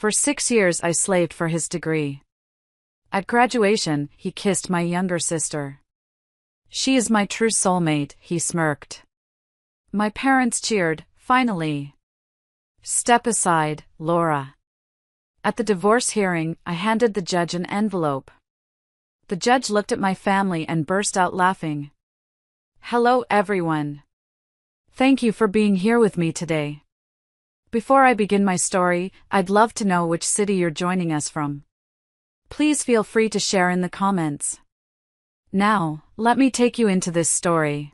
For 6 years I slaved for his degree. At graduation, he kissed my younger sister. She is my true soulmate, he smirked. My parents cheered, finally. Step aside, Laura. At the divorce hearing, I handed the judge an envelope. The judge looked at my family and burst out laughing. Hello, everyone. Thank you for being here with me today. Before I begin my story, I'd love to know which city you're joining us from. Please feel free to share in the comments. Now, let me take you into this story.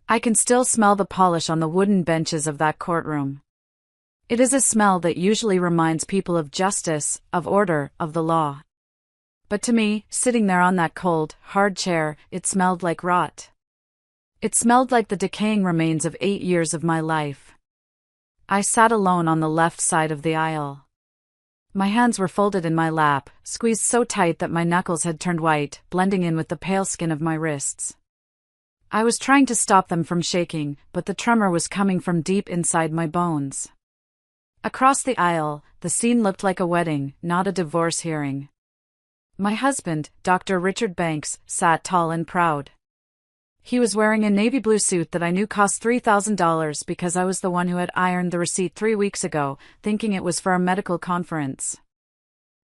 I can still smell the polish on the wooden benches of that courtroom. It is a smell that usually reminds people of justice, of order, of the law. But to me, sitting there on that cold, hard chair, it smelled like rot. It smelled like the decaying remains of 8 years of my life. I sat alone on the left side of the aisle. My hands were folded in my lap, squeezed so tight that my knuckles had turned white, blending in with the pale skin of my wrists. I was trying to stop them from shaking, but the tremor was coming from deep inside my bones. Across the aisle, the scene looked like a wedding, not a divorce hearing. My husband, Dr. Richard Banks, sat tall and proud. He was wearing a navy blue suit that I knew cost $3,000 because I was the one who had ironed the receipt 3 weeks ago, thinking it was for a medical conference.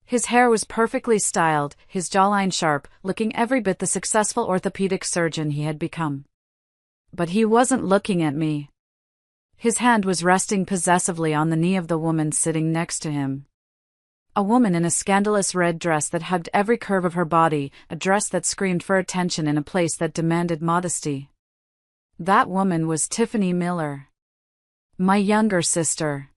His hair was perfectly styled, his jawline sharp, looking every bit the successful orthopedic surgeon he had become. But he wasn't looking at me. His hand was resting possessively on the knee of the woman sitting next to him. A woman in a scandalous red dress that hugged every curve of her body, a dress that screamed for attention in a place that demanded modesty. That woman was Tiffany Miller. My younger sister.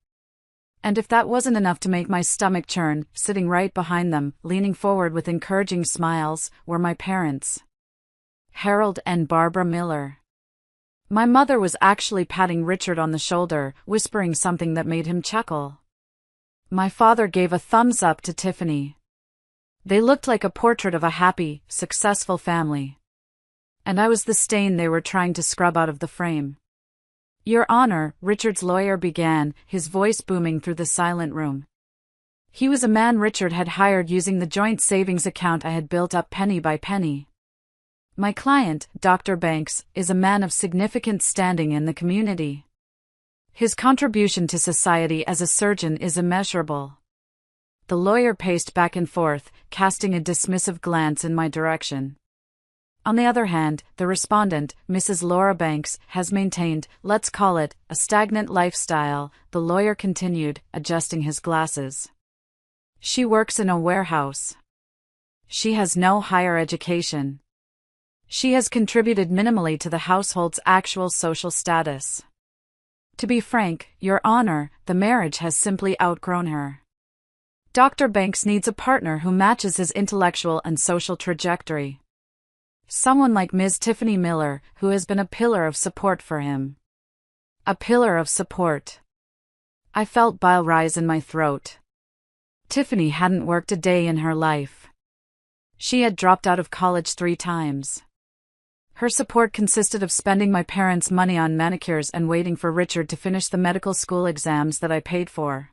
And if that wasn't enough to make my stomach churn, sitting right behind them, leaning forward with encouraging smiles, were my parents. Harold and Barbara Miller. My mother was actually patting Richard on the shoulder, whispering something that made him chuckle. My father gave a thumbs up to Tiffany. They looked like a portrait of a happy, successful family. And I was the stain they were trying to scrub out of the frame. Your Honor, Richard's lawyer began, his voice booming through the silent room. He was a man Richard had hired using the joint savings account I had built up penny by penny. My client, Dr. Banks, is a man of significant standing in the community. His contribution to society as a surgeon is immeasurable. The lawyer paced back and forth, casting a dismissive glance in my direction. On the other hand, the respondent, Mrs. Laura Banks, has maintained, let's call it, a stagnant lifestyle, the lawyer continued, adjusting his glasses. She works in a warehouse. She has no higher education. She has contributed minimally to the household's actual social status. To be frank, Your Honor, the marriage has simply outgrown her. Dr. Banks needs a partner who matches his intellectual and social trajectory. Someone like Ms. Tiffany Miller, who has been a pillar of support for him. A pillar of support. I felt bile rise in my throat. Tiffany hadn't worked a day in her life. She had dropped out of college 3 times. Her support consisted of spending my parents' money on manicures and waiting for Richard to finish the medical school exams that I paid for.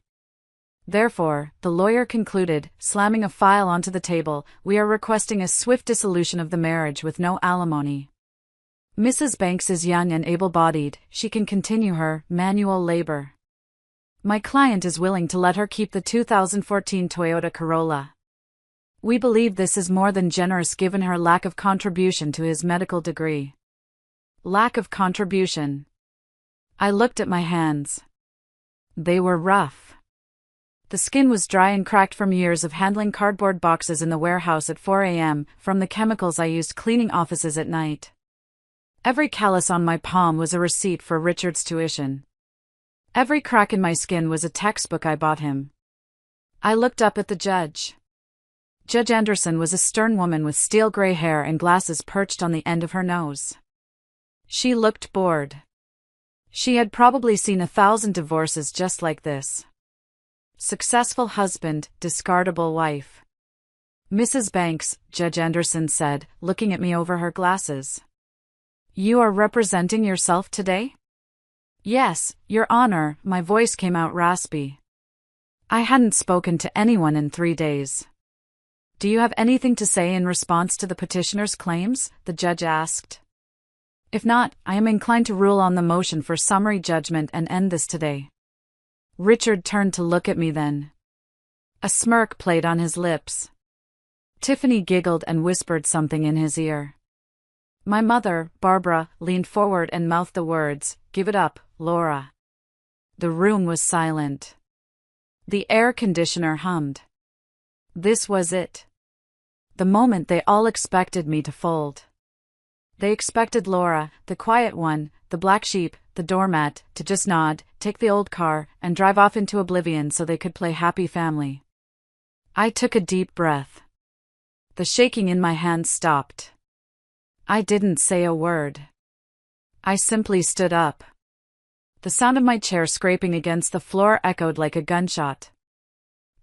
Therefore, the lawyer concluded, slamming a file onto the table, we are requesting a swift dissolution of the marriage with no alimony. Mrs. Banks is young and able-bodied, she can continue her manual labor. My client is willing to let her keep the 2014 Toyota Corolla. We believe this is more than generous given her lack of contribution to his medical degree. Lack of contribution. I looked at my hands. They were rough. The skin was dry and cracked from years of handling cardboard boxes in the warehouse at 4 a.m., from the chemicals I used cleaning offices at night. Every callus on my palm was a receipt for Richard's tuition. Every crack in my skin was a textbook I bought him. I looked up at the judge. Judge Anderson was a stern woman with steel gray hair and glasses perched on the end of her nose. She looked bored. She had probably seen 1,000 divorces just like this. Successful husband, discardable wife. Mrs. Banks, Judge Anderson said, looking at me over her glasses. You are representing yourself today? Yes, Your Honor, my voice came out raspy. I hadn't spoken to anyone in 3 days. Do you have anything to say in response to the petitioner's claims? The judge asked. If not, I am inclined to rule on the motion for summary judgment and end this today. Richard turned to look at me then. A smirk played on his lips. Tiffany giggled and whispered something in his ear. My mother, Barbara, leaned forward and mouthed the words, "Give it up, Laura." The room was silent. The air conditioner hummed. This was it. The moment they all expected me to fold. They expected Laura, the quiet one, the black sheep, the doormat, to just nod, take the old car, and drive off into oblivion so they could play happy family. I took a deep breath. The shaking in my hands stopped. I didn't say a word. I simply stood up. The sound of my chair scraping against the floor echoed like a gunshot.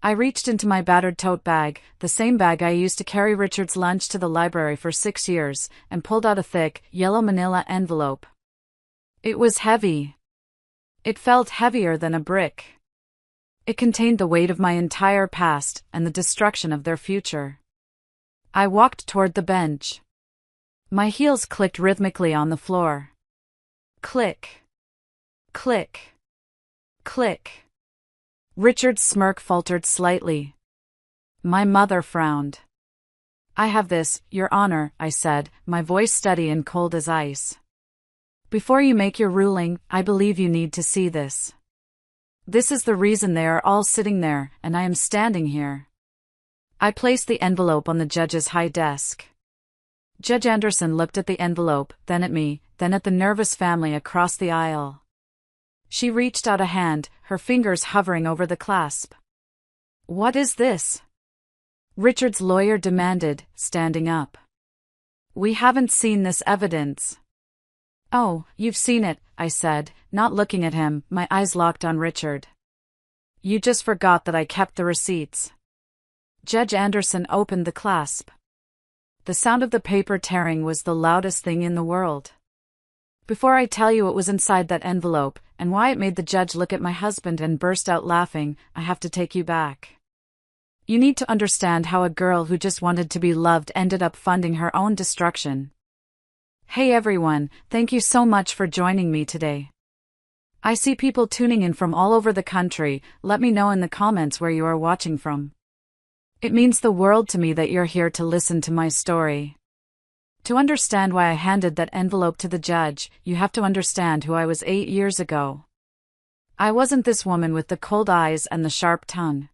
I reached into my battered tote bag, the same bag I used to carry Richard's lunch to the library for 6 years, and pulled out a thick, yellow manila envelope. It was heavy. It felt heavier than a brick. It contained the weight of my entire past and the destruction of their future. I walked toward the bench. My heels clicked rhythmically on the floor. Click. Click. Click. Richard's smirk faltered slightly. My mother frowned. I have this, Your Honor, I said, my voice steady and cold as ice. Before you make your ruling, I believe you need to see this. This is the reason they are all sitting there, and I am standing here. I placed the envelope on the judge's high desk. Judge Anderson looked at the envelope, then at me, then at the nervous family across the aisle. She reached out a hand, her fingers hovering over the clasp. What is this? Richard's lawyer demanded, standing up. We haven't seen this evidence. Oh, you've seen it, I said, not looking at him, my eyes locked on Richard. You just forgot that I kept the receipts. Judge Anderson opened the clasp. The sound of the paper tearing was the loudest thing in the world. Before I tell you what was inside that envelope, and why it made the judge look at my husband and burst out laughing, I have to take you back. You need to understand how a girl who just wanted to be loved ended up funding her own destruction. Hey everyone, thank you so much for joining me today. I see people tuning in from all over the country. Let me know in the comments where you are watching from. It means the world to me that you're here to listen to my story. To understand why I handed that envelope to the judge, you have to understand who I was 8 years ago. I wasn't this woman with the cold eyes and the sharp tongue.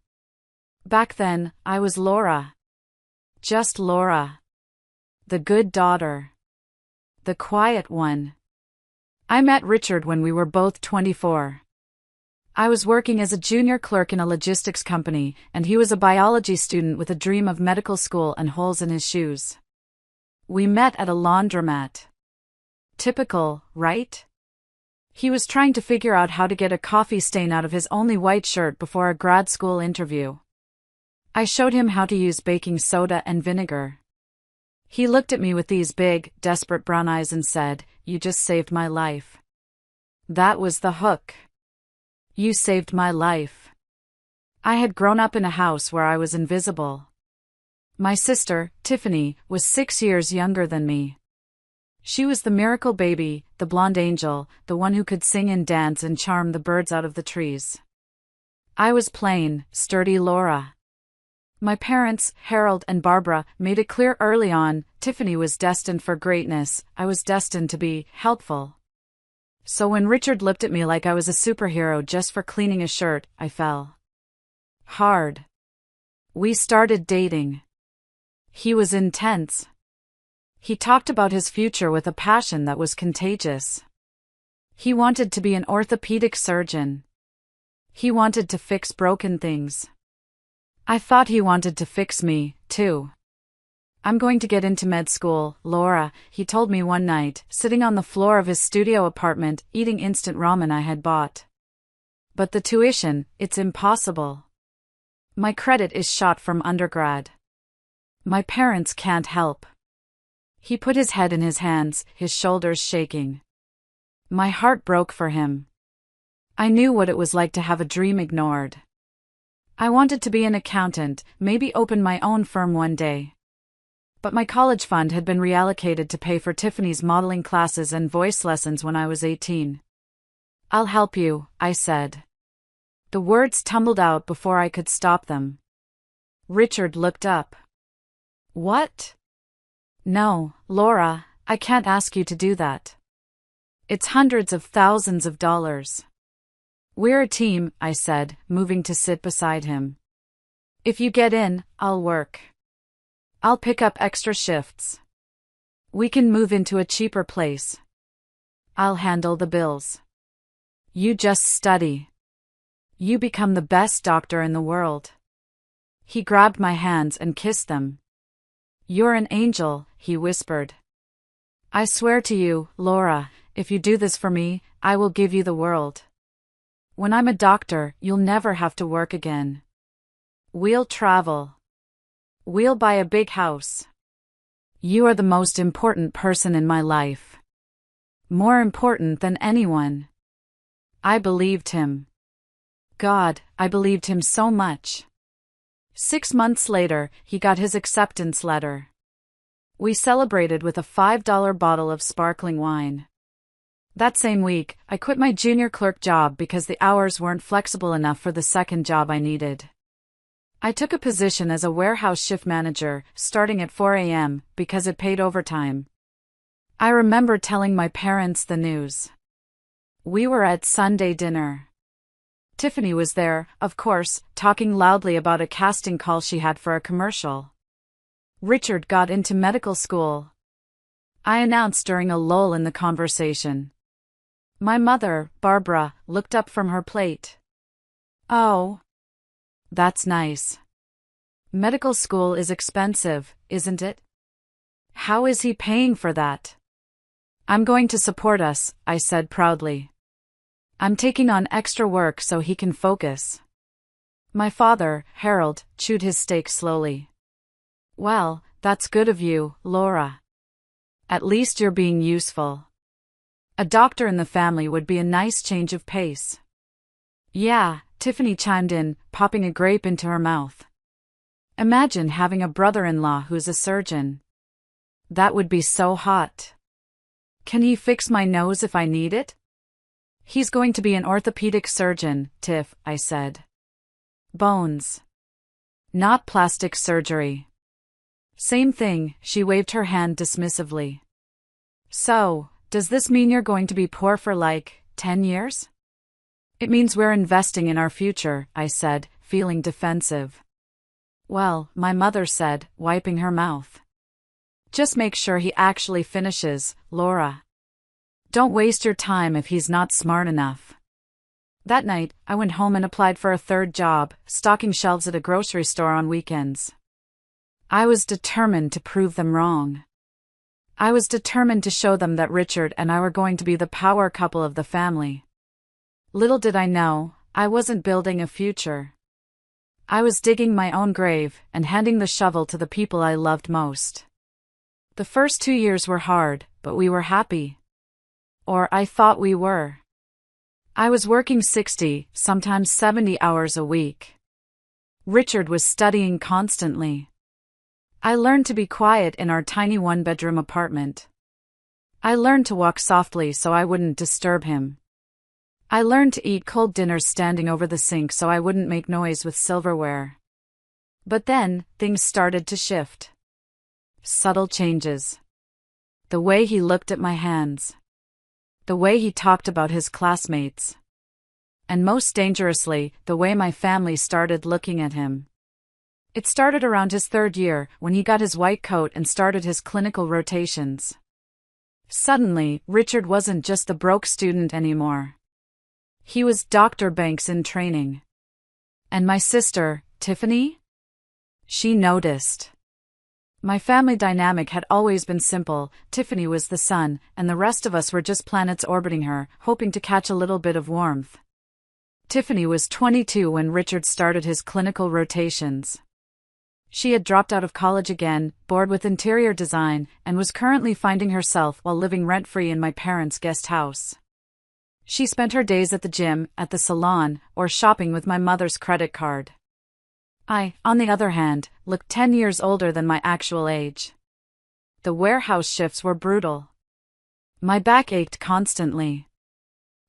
Back then, I was Laura. Just Laura. The good daughter. The quiet one. I met Richard when we were both 24. I was working as a junior clerk in a logistics company, and he was a biology student with a dream of medical school and holes in his shoes. We met at a laundromat. Typical, right? He was trying to figure out how to get a coffee stain out of his only white shirt before a grad school interview. I showed him how to use baking soda and vinegar. He looked at me with these big, desperate brown eyes and said, "You just saved my life." That was the hook. You saved my life. I had grown up in a house where I was invisible. My sister, Tiffany, was 6 years younger than me. She was the miracle baby, the blonde angel, the one who could sing and dance and charm the birds out of the trees. I was plain, sturdy Laura. My parents, Harold and Barbara, made it clear early on, Tiffany was destined for greatness, I was destined to be helpful. So when Richard looked at me like I was a superhero just for cleaning a shirt, I fell hard. We started dating. He was intense. He talked about his future with a passion that was contagious. He wanted to be an orthopedic surgeon. He wanted to fix broken things. I thought he wanted to fix me, too. I'm going to get into med school, Laura, he told me one night, sitting on the floor of his studio apartment, eating instant ramen I had bought. But the tuition, it's impossible. My credit is shot from undergrad. My parents can't help. He put his head in his hands, his shoulders shaking. My heart broke for him. I knew what it was like to have a dream ignored. I wanted to be an accountant, maybe open my own firm one day. But my college fund had been reallocated to pay for Tiffany's modeling classes and voice lessons when I was 18. "I'll help you," I said. The words tumbled out before I could stop them. Richard looked up. "What?" "No, Laura, I can't ask you to do that. It's hundreds of thousands of dollars." "We're a team," I said, moving to sit beside him. "If you get in, I'll work. I'll pick up extra shifts. We can move into a cheaper place. I'll handle the bills. You just study. You become the best doctor in the world." He grabbed my hands and kissed them. "You're an angel," he whispered. "I swear to you, Laura, if you do this for me, I will give you the world. When I'm a doctor, you'll never have to work again. We'll travel. We'll buy a big house. You are the most important person in my life. More important than anyone." I believed him. God, I believed him so much. 6 months later, he got his acceptance letter. We celebrated with a $5 bottle of sparkling wine. That same week, I quit my junior clerk job because the hours weren't flexible enough for the second job I needed. I took a position as a warehouse shift manager, starting at 4 a.m., because it paid overtime. I remember telling my parents the news. We were at Sunday dinner. Tiffany was there, of course, talking loudly about a casting call she had for a commercial. Richard got into medical school. I announced during a lull in the conversation. My mother, Barbara, looked up from her plate. "Oh. That's nice. Medical school is expensive, isn't it? How is he paying for that?" "I'm going to support us," I said proudly. "I'm taking on extra work so he can focus." My father, Harold, chewed his steak slowly. "Well, that's good of you, Laura. At least you're being useful. A doctor in the family would be a nice change of pace." "Yeah," Tiffany chimed in, popping a grape into her mouth. "Imagine having a brother-in-law who's a surgeon. That would be so hot. Can he fix my nose if I need it?" "He's going to be an orthopedic surgeon, Tiff," I said. "Bones. Not plastic surgery." "Same thing," she waved her hand dismissively. "So, does this mean you're going to be poor for 10 years? "It means we're investing in our future," I said, feeling defensive. "Well," my mother said, wiping her mouth. "Just make sure he actually finishes, Laura. Don't waste your time if he's not smart enough." That night, I went home and applied for a third job, stocking shelves at a grocery store on weekends. I was determined to prove them wrong. I was determined to show them that Richard and I were going to be the power couple of the family. Little did I know, I wasn't building a future. I was digging my own grave and handing the shovel to the people I loved most. The first 2 years were hard, but we were happy. Or I thought we were. I was working 60, sometimes 70 hours a week. Richard was studying constantly. I learned to be quiet in our tiny one-bedroom apartment. I learned to walk softly so I wouldn't disturb him. I learned to eat cold dinners standing over the sink so I wouldn't make noise with silverware. But then, things started to shift. Subtle changes. The way he looked at my hands. The way he talked about his classmates. And most dangerously, the way my family started looking at him. It started around his 3rd year, when he got his white coat and started his clinical rotations. Suddenly, Richard wasn't just the broke student anymore. He was Dr. Banks in training. And my sister, Tiffany? She noticed. My family dynamic had always been simple. Tiffany was the sun, and the rest of us were just planets orbiting her, hoping to catch a little bit of warmth. Tiffany was 22 when Richard started his clinical rotations. She had dropped out of college again, bored with interior design, and was currently finding herself while living rent-free in my parents' guest house. She spent her days at the gym, at the salon, or shopping with my mother's credit card. I, on the other hand, looked 10 years older than my actual age. The warehouse shifts were brutal. My back ached constantly.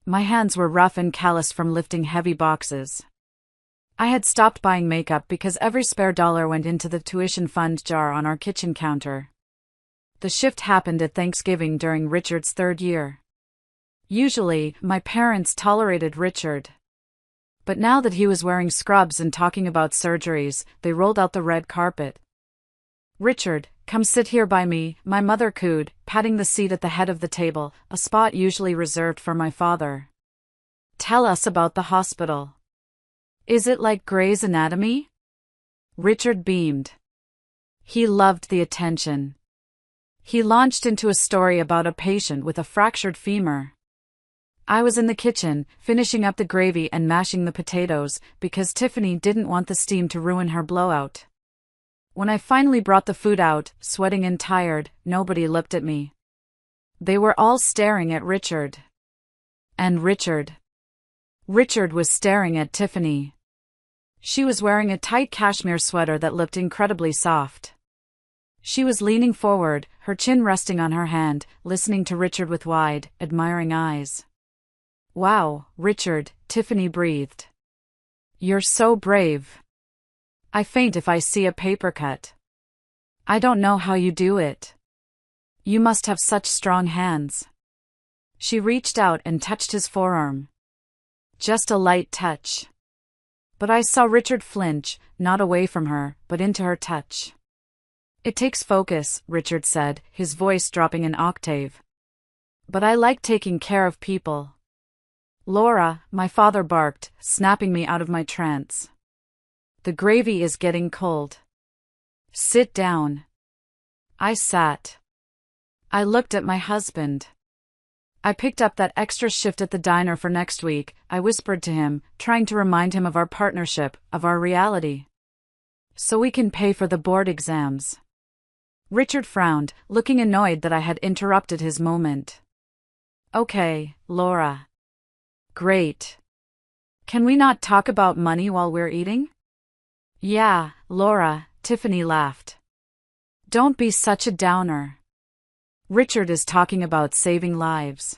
My hands were rough and calloused from lifting heavy boxes. I had stopped buying makeup because every spare dollar went into the tuition fund jar on our kitchen counter. The shift happened at Thanksgiving during Richard's 3rd year. Usually, my parents tolerated Richard. But now that he was wearing scrubs and talking about surgeries, they rolled out the red carpet. "Richard, come sit here by me," my mother cooed, patting the seat at the head of the table, a spot usually reserved for my father. "Tell us about the hospital. Is it like Grey's Anatomy?" Richard beamed. He loved the attention. He launched into a story about a patient with a fractured femur. I was in the kitchen, finishing up the gravy and mashing the potatoes, because Tiffany didn't want the steam to ruin her blowout. When I finally brought the food out, sweating and tired, nobody looked at me. They were all staring at Richard. And Richard was staring at Tiffany. She was wearing a tight cashmere sweater that looked incredibly soft. She was leaning forward, her chin resting on her hand, listening to Richard with wide, admiring eyes. "Wow, Richard," Tiffany breathed. "You're so brave. I faint if I see a paper cut. I don't know how you do it. You must have such strong hands." She reached out and touched his forearm. Just a light touch. But I saw Richard flinch, not away from her, but into her touch. "It takes focus," Richard said, his voice dropping an octave. "But I like taking care of people." "Laura," my father barked, snapping me out of my trance. "The gravy is getting cold. Sit down." I sat. I looked at my husband. I picked up that extra shift at the diner for next week, I whispered to him, trying to remind him of our partnership, of our reality. "So we can pay for the board exams." Richard frowned, looking annoyed that I had interrupted his moment. "Okay, Laura." "Great. Can we not talk about money while we're eating?" "Yeah, Laura," Tiffany laughed. "Don't be such a downer. Richard is talking about saving lives."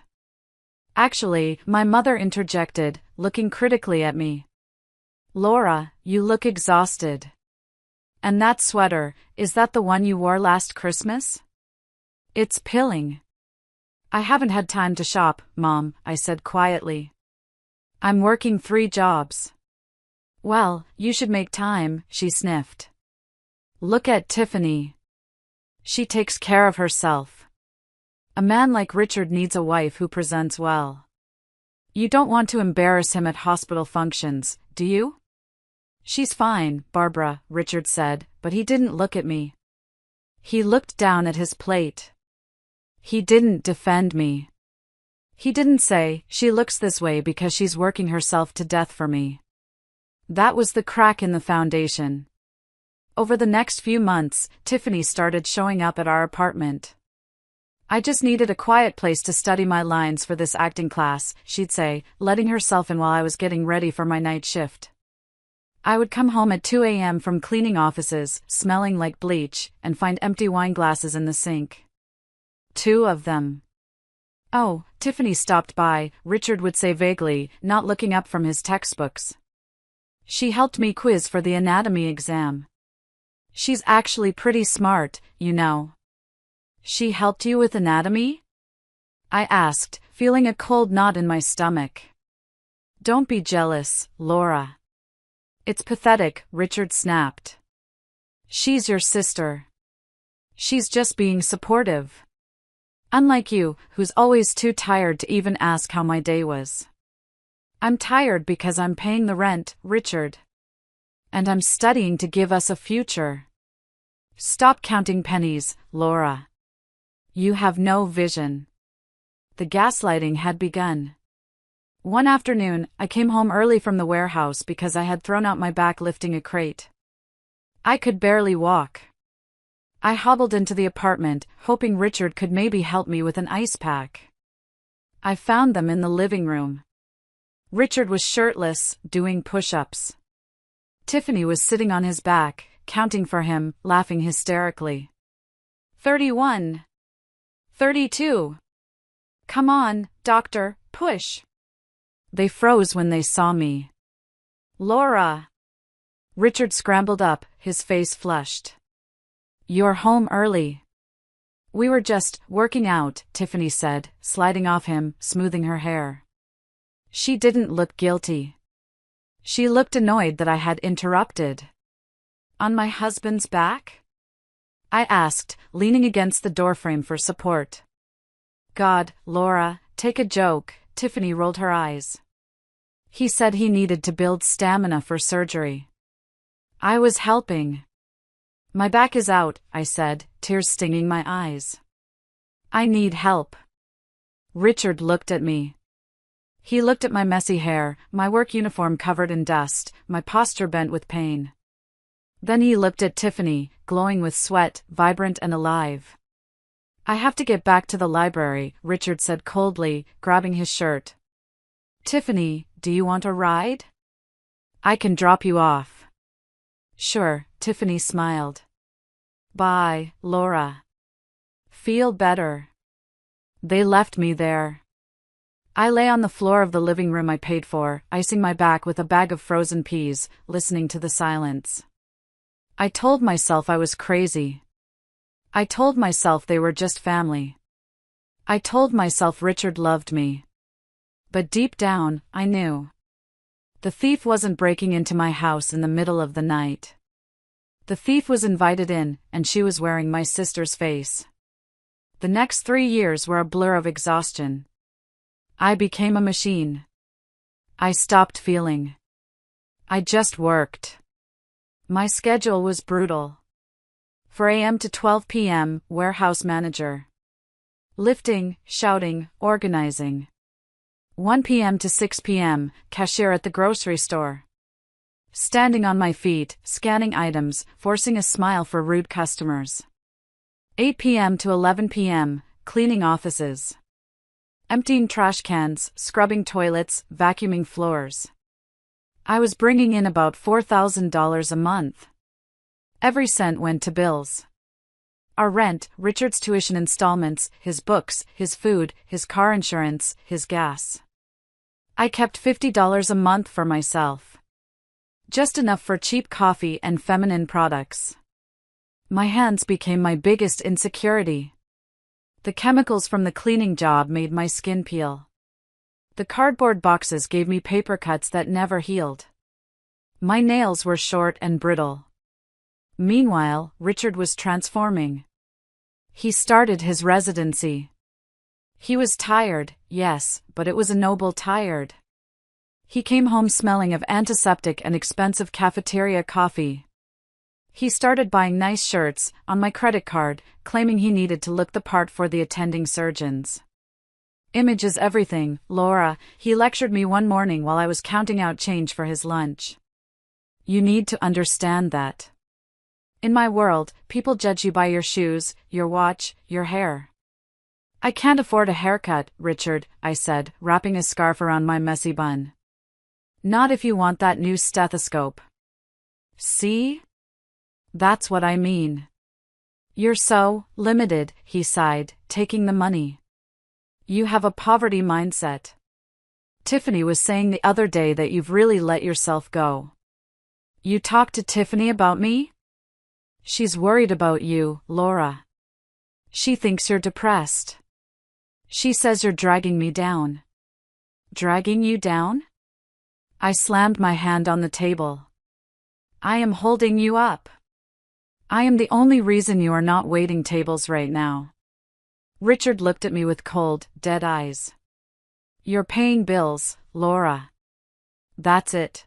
"Actually," my mother interjected, looking critically at me. "Laura, you look exhausted. And that sweater, is that the one you wore last Christmas?" "It's pilling." "I haven't had time to shop, Mom," I said quietly. "I'm working 3 jobs." "Well, you should make time," she sniffed. "Look at Tiffany. She takes care of herself. A man like Richard needs a wife who presents well. You don't want to embarrass him at hospital functions, do you?" "She's fine, Barbara," Richard said, but he didn't look at me. He looked down at his plate. He didn't defend me. He didn't say, "She looks this way because she's working herself to death for me." That was the crack in the foundation. Over the next few months, Tiffany started showing up at our apartment. "I just needed a quiet place to study my lines for this acting class," she'd say, letting herself in while I was getting ready for my night shift. I would come home at 2 a.m. from cleaning offices, smelling like bleach, and find empty wine glasses in the sink. 2 of them. "Oh, Tiffany stopped by," Richard would say vaguely, not looking up from his textbooks. "She helped me quiz for the anatomy exam. She's actually pretty smart, you know." "She helped you with anatomy?" I asked, feeling a cold knot in my stomach. "Don't be jealous, Laura." "It's pathetic," Richard snapped. "She's your sister. She's just being supportive. Unlike you, who's always too tired to even ask how my day was." "I'm tired because I'm paying the rent, Richard. And I'm studying to give us a future." "Stop counting pennies, Laura. You have no vision." The gaslighting had begun. One afternoon, I came home early from the warehouse because I had thrown out my back lifting a crate. I could barely walk. I hobbled into the apartment, hoping Richard could maybe help me with an ice pack. I found them in the living room. Richard was shirtless, doing push-ups. Tiffany was sitting on his back, counting for him, laughing hysterically. 31. 32. Come on, doctor, push. They froze when they saw me. Laura. Richard scrambled up, his face flushed. You're home early. We were just working out, Tiffany said, sliding off him, smoothing her hair. She didn't look guilty. She looked annoyed that I had interrupted. On my husband's back? I asked, leaning against the doorframe for support. God, Laura, take a joke, Tiffany rolled her eyes. He said he needed to build stamina for surgery. I was helping. My back is out, I said, tears stinging my eyes. I need help. Richard looked at me. He looked at my messy hair, my work uniform covered in dust, my posture bent with pain. Then he looked at Tiffany, glowing with sweat, vibrant and alive. I have to get back to the library, Richard said coldly, grabbing his shirt. Tiffany, do you want a ride? I can drop you off. Sure, Tiffany smiled. Bye, Laura. Feel better. They left me there. I lay on the floor of the living room I paid for, icing my back with a bag of frozen peas, listening to the silence. I told myself I was crazy. I told myself they were just family. I told myself Richard loved me. But deep down, I knew. The thief wasn't breaking into my house in the middle of the night. The thief was invited in, and she was wearing my sister's face. The next 3 years were a blur of exhaustion. I became a machine. I stopped feeling. I just worked. My schedule was brutal. 4 a.m. to 12 p.m., warehouse manager. Lifting, shouting, organizing. 1 p.m. to 6 p.m., cashier at the grocery store. Standing on my feet, scanning items, forcing a smile for rude customers. 8 p.m. to 11 p.m., cleaning offices. Emptying trash cans, scrubbing toilets, vacuuming floors. I was bringing in about $4,000 a month. Every cent went to bills. Our rent, Richard's tuition installments, his books, his food, his car insurance, his gas. I kept $50 a month for myself. Just enough for cheap coffee and feminine products. My hands became my biggest insecurity. The chemicals from the cleaning job made my skin peel. The cardboard boxes gave me paper cuts that never healed. My nails were short and brittle. Meanwhile, Richard was transforming. He started his residency. He was tired, yes, but it was a noble tired. He came home smelling of antiseptic and expensive cafeteria coffee. He started buying nice shirts, on my credit card, claiming he needed to look the part for the attending surgeons. Image is everything, Laura, he lectured me one morning while I was counting out change for his lunch. You need to understand that. In my world, people judge you by your shoes, your watch, your hair. I can't afford a haircut, Richard, I said, wrapping a scarf around my messy bun. Not if you want that new stethoscope. See? That's what I mean. You're so limited, he sighed, taking the money. You have a poverty mindset. Tiffany was saying the other day that you've really let yourself go. You talked to Tiffany about me? She's worried about you, Laura. She thinks you're depressed. She says you're dragging me down. Dragging you down? I slammed my hand on the table. I am holding you up. I am the only reason you are not waiting tables right now. Richard looked at me with cold, dead eyes. You're paying bills, Laura. That's it.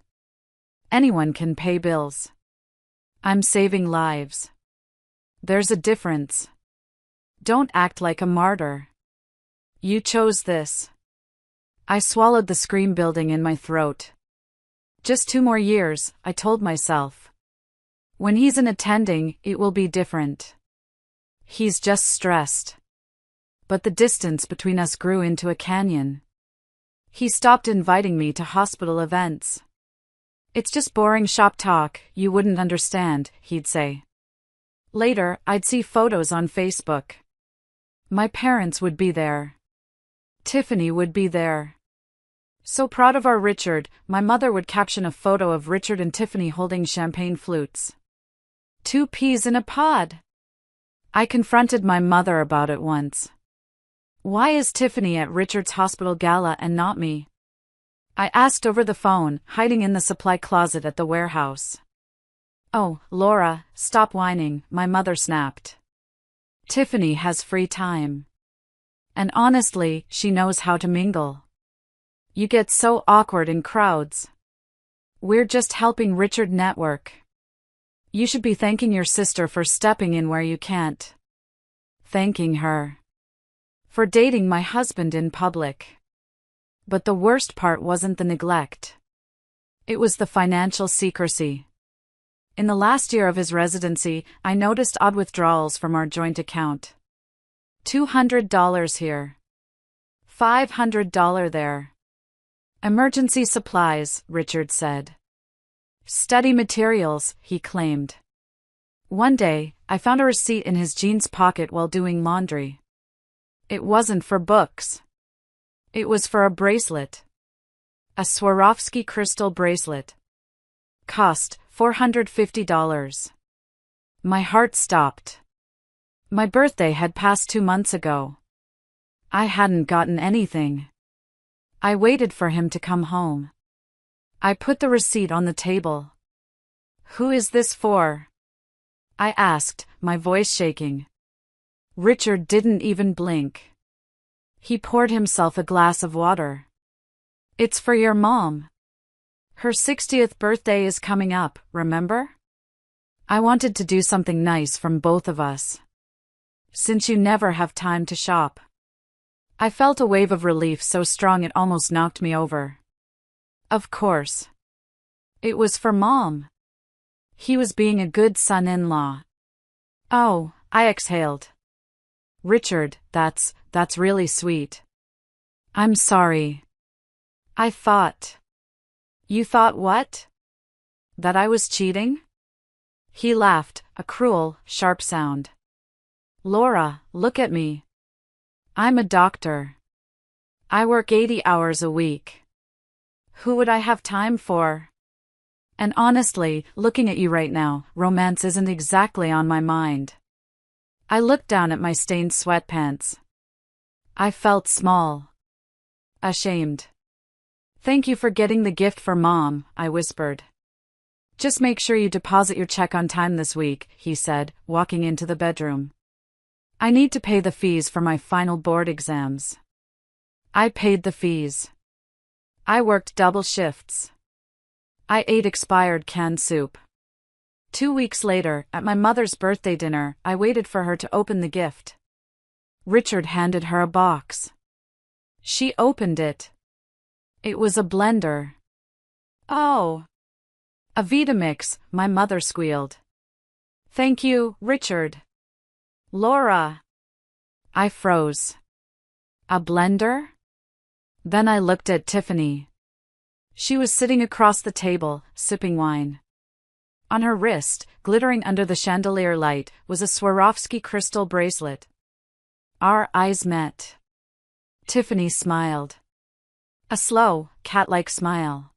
Anyone can pay bills. I'm saving lives. There's a difference. Don't act like a martyr. You chose this. I swallowed the scream building in my throat. Just 2 more years, I told myself. When he's in attending, it will be different. He's just stressed. But the distance between us grew into a canyon. He stopped inviting me to hospital events. It's just boring shop talk, you wouldn't understand, he'd say. Later, I'd see photos on Facebook. My parents would be there. Tiffany would be there. So proud of our Richard, my mother would caption a photo of Richard and Tiffany holding champagne flutes. 2 peas in a pod. I confronted my mother about it once. Why is Tiffany at Richard's hospital gala and not me? I asked over the phone, hiding in the supply closet at the warehouse. Oh, Laura, stop whining, my mother snapped. Tiffany has free time. And honestly, she knows how to mingle. You get so awkward in crowds. We're just helping Richard network. You should be thanking your sister for stepping in where you can't. Thanking her for dating my husband in public. But the worst part wasn't the neglect. It was the financial secrecy. In the last year of his residency, I noticed odd withdrawals from our joint account. $200 here. $500 there. Emergency supplies, Richard said. Study materials, he claimed. One day, I found a receipt in his jeans pocket while doing laundry. It wasn't for books. It was for a bracelet. A Swarovski crystal bracelet. Cost $450. My heart stopped. My birthday had passed 2 months ago. I hadn't gotten anything. I waited for him to come home. I put the receipt on the table. Who is this for? I asked, my voice shaking. Richard didn't even blink. He poured himself a glass of water. It's for your mom. Her 60th birthday is coming up, remember? I wanted to do something nice from both of us. Since you never have time to shop. I felt a wave of relief so strong it almost knocked me over. Of course. It was for Mom. He was being a good son-in-law. Oh, I exhaled. Richard, that's really sweet. I'm sorry. I thought. You thought what? That I was cheating? He laughed, a cruel, sharp sound. Laura, look at me. I'm a doctor. I work 80 hours a week. Who would I have time for? And honestly, looking at you right now, romance isn't exactly on my mind. I looked down at my stained sweatpants. I felt small. Ashamed. Thank you for getting the gift for Mom, I whispered. Just make sure you deposit your check on time this week, he said, walking into the bedroom. I need to pay the fees for my final board exams. I paid the fees. I worked double shifts. I ate expired canned soup. 2 weeks later, at my mother's birthday dinner, I waited for her to open the gift. Richard handed her a box. She opened it. It was a blender. Oh. A Vitamix, my mother squealed. Thank you, Richard. Laura. I froze. A blender? Then I looked at Tiffany. She was sitting across the table, sipping wine. On her wrist, glittering under the chandelier light, was a Swarovski crystal bracelet. Our eyes met. Tiffany smiled. A slow, cat-like smile.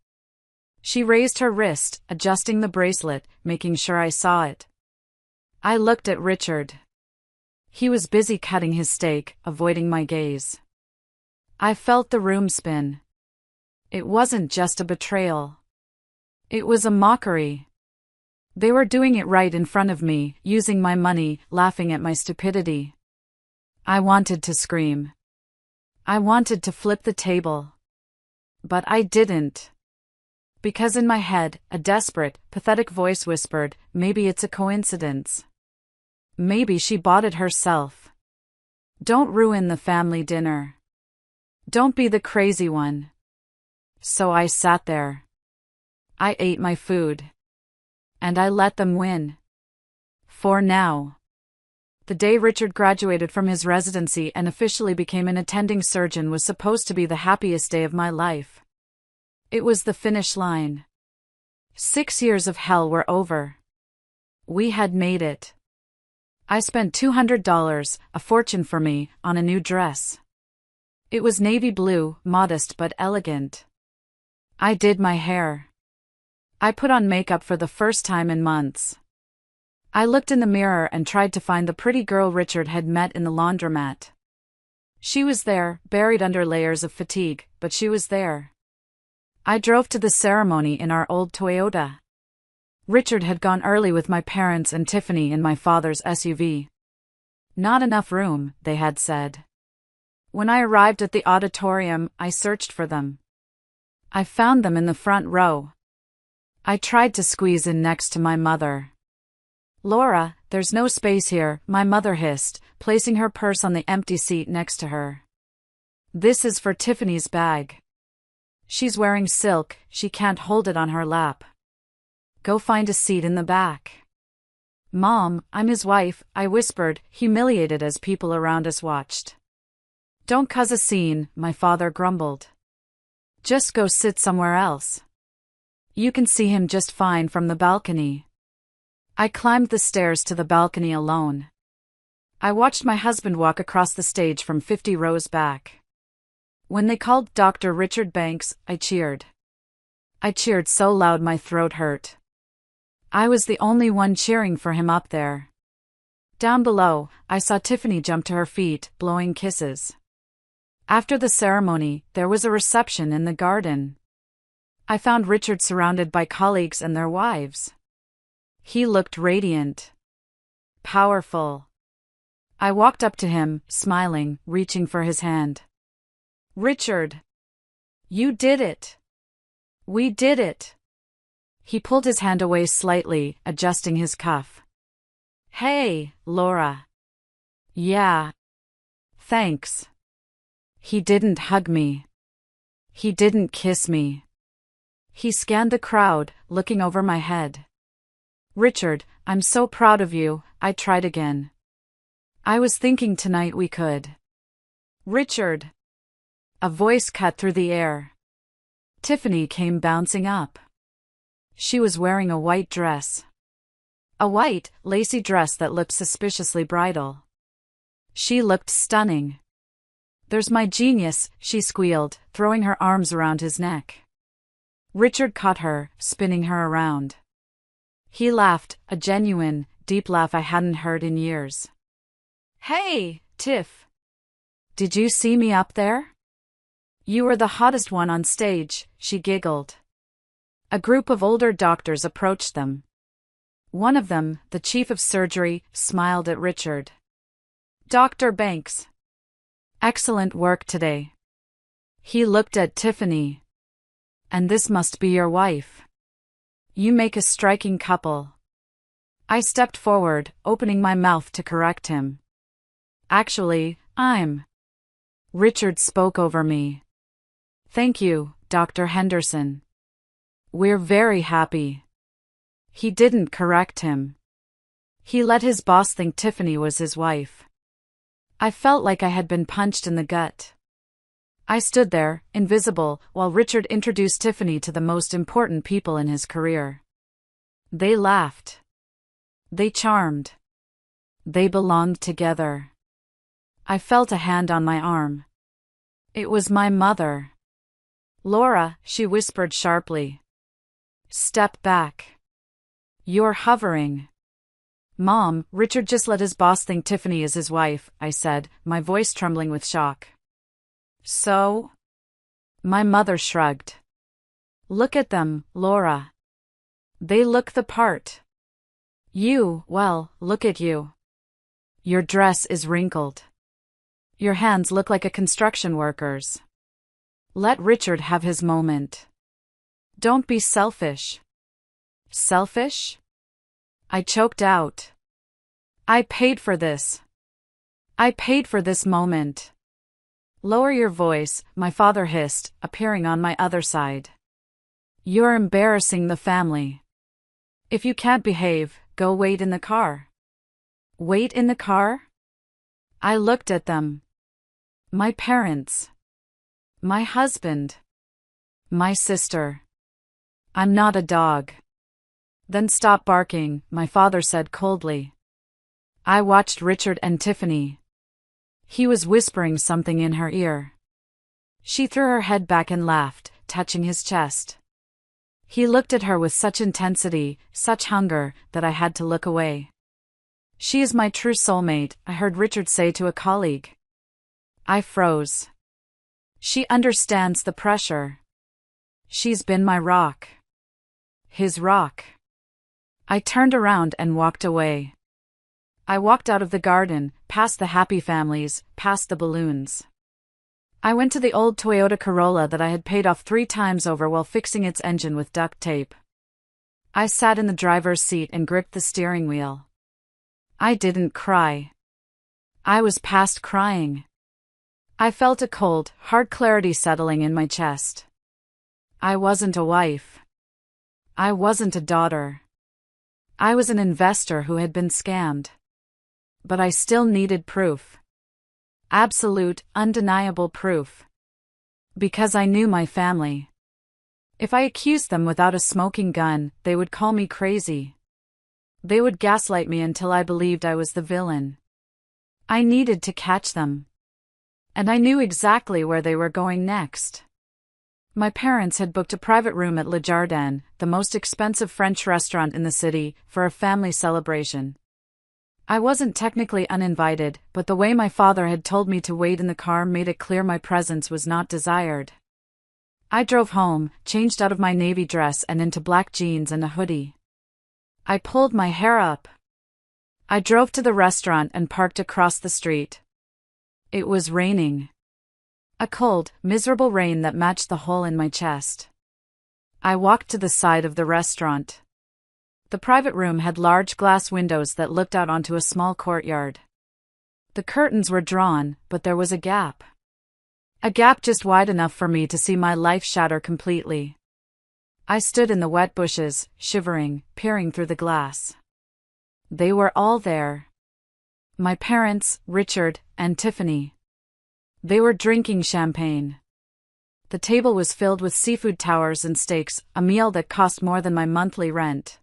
She raised her wrist, adjusting the bracelet, making sure I saw it. I looked at Richard. He was busy cutting his steak, avoiding my gaze. I felt the room spin. It wasn't just a betrayal. It was a mockery. They were doing it right in front of me, using my money, laughing at my stupidity. I wanted to scream. I wanted to flip the table. But I didn't. Because in my head, a desperate, pathetic voice whispered, maybe it's a coincidence. Maybe she bought it herself. Don't ruin the family dinner. Don't be the crazy one. So I sat there. I ate my food. And I let them win. For now. The day Richard graduated from his residency and officially became an attending surgeon was supposed to be the happiest day of my life. It was the finish line. 6 years of hell were over. We had made it. I spent $200, a fortune for me, on a new dress. It was navy blue, modest but elegant. I did my hair. I put on makeup for the first time in months. I looked in the mirror and tried to find the pretty girl Richard had met in the laundromat. She was there, buried under layers of fatigue, but she was there. I drove to the ceremony in our old Toyota. Richard had gone early with my parents and Tiffany in my father's SUV. Not enough room, they had said. When I arrived at the auditorium, I searched for them. I found them in the front row. I tried to squeeze in next to my mother. "Laura, there's no space here," my mother hissed, placing her purse on the empty seat next to her. "This is for Tiffany's bag. She's wearing silk, she can't hold it on her lap. Go find a seat in the back." "Mom, I'm his wife," I whispered, humiliated as people around us watched. "Don't cause a scene," my father grumbled. "Just go sit somewhere else. You can see him just fine from the balcony." I climbed the stairs to the balcony alone. I watched my husband walk across the stage from 50 rows back. When they called Dr. Richard Banks, I cheered. I cheered so loud my throat hurt. I was the only one cheering for him up there. Down below, I saw Tiffany jump to her feet, blowing kisses. After the ceremony, there was a reception in the garden. I found Richard surrounded by colleagues and their wives. He looked radiant. Powerful. I walked up to him, smiling, reaching for his hand. "Richard! You did it! We did it!" He pulled his hand away slightly, adjusting his cuff. "Hey, Laura." "Yeah. Thanks." He didn't hug me. He didn't kiss me. He scanned the crowd, looking over my head. "Richard, I'm so proud of you," I tried again. "I was thinking tonight we could." "Richard!" A voice cut through the air. Tiffany came bouncing up. She was wearing a white dress. A white, lacy dress that looked suspiciously bridal. She looked stunning. "There's my genius," she squealed, throwing her arms around his neck. Richard caught her, spinning her around. He laughed, a genuine, deep laugh I hadn't heard in years. "Hey, Tiff. Did you see me up there? You were the hottest one on stage," she giggled. A group of older doctors approached them. One of them, the chief of surgery, smiled at Richard. "Dr. Banks. Excellent work today." He looked at Tiffany. "And this must be your wife. You make a striking couple." I stepped forward, opening my mouth to correct him. "Actually, I'm..." Richard spoke over me. "Thank you, Dr. Henderson. We're very happy." He didn't correct him. He let his boss think Tiffany was his wife. I felt like I had been punched in the gut. I stood there, invisible, while Richard introduced Tiffany to the most important people in his career. They laughed. They charmed. They belonged together. I felt a hand on my arm. It was my mother. "Laura," she whispered sharply. "Step back. You're hovering." "Mom, Richard just let his boss think Tiffany is his wife," I said, my voice trembling with shock. "So?" My mother shrugged. "Look at them, Laura. They look the part. Well, look at you. Your dress is wrinkled. Your hands look like a construction worker's. Let Richard have his moment. Don't be selfish." "Selfish?" I choked out. "I paid for this. I paid for this moment." "Lower your voice," my father hissed, appearing on my other side. "You're embarrassing the family. If you can't behave, go wait in the car." "Wait in the car?" I looked at them. My parents. My husband. My sister. I'm not a dog. Then stop barking, my father said coldly. I watched Richard and Tiffany. He was whispering something in her ear. She threw her head back and laughed, touching his chest. He looked at her with such intensity, such hunger, that I had to look away. She is my true soulmate, I heard Richard say to a colleague. I froze. She understands the pressure. She's been my rock. His rock. I turned around and walked away. I walked out of the garden, past the happy families, past the balloons. I went to the old Toyota Corolla that I had paid off 3 times over while fixing its engine with duct tape. I sat in the driver's seat and gripped the steering wheel. I didn't cry. I was past crying. I felt a cold, hard clarity settling in my chest. I wasn't a wife. I wasn't a daughter. I was an investor who had been scammed. But I still needed proof. Absolute, undeniable proof. Because I knew my family. If I accused them without a smoking gun, they would call me crazy. They would gaslight me until I believed I was the villain. I needed to catch them. And I knew exactly where they were going next. My parents had booked a private room at Le Jardin, the most expensive French restaurant in the city, for a family celebration. I wasn't technically uninvited, but the way my father had told me to wait in the car made it clear my presence was not desired. I drove home, changed out of my navy dress and into black jeans and a hoodie. I pulled my hair up. I drove to the restaurant and parked across the street. It was raining. A cold, miserable rain that matched the hole in my chest. I walked to the side of the restaurant. The private room had large glass windows that looked out onto a small courtyard. The curtains were drawn, but there was a gap. A gap just wide enough for me to see my life shatter completely. I stood in the wet bushes, shivering, peering through the glass. They were all there. My parents, Richard, and Tiffany. They were drinking champagne. The table was filled with seafood towers and steaks, a meal that cost more than my monthly rent.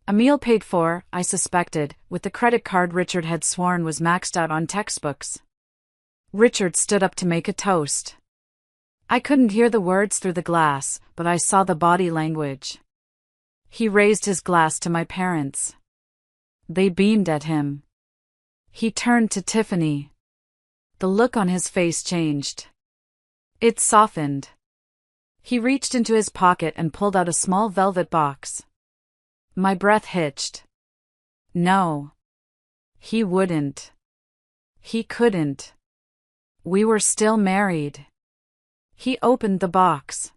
A meal paid for, I suspected, with the credit card Richard had sworn was maxed out on textbooks. Richard stood up to make a toast. I couldn't hear the words through the glass, but I saw the body language. He raised his glass to my parents. They beamed at him. He turned to Tiffany. The look on his face changed. It softened. He reached into his pocket and pulled out a small velvet box. My breath hitched. No. He wouldn't. He couldn't. We were still married. He opened the box.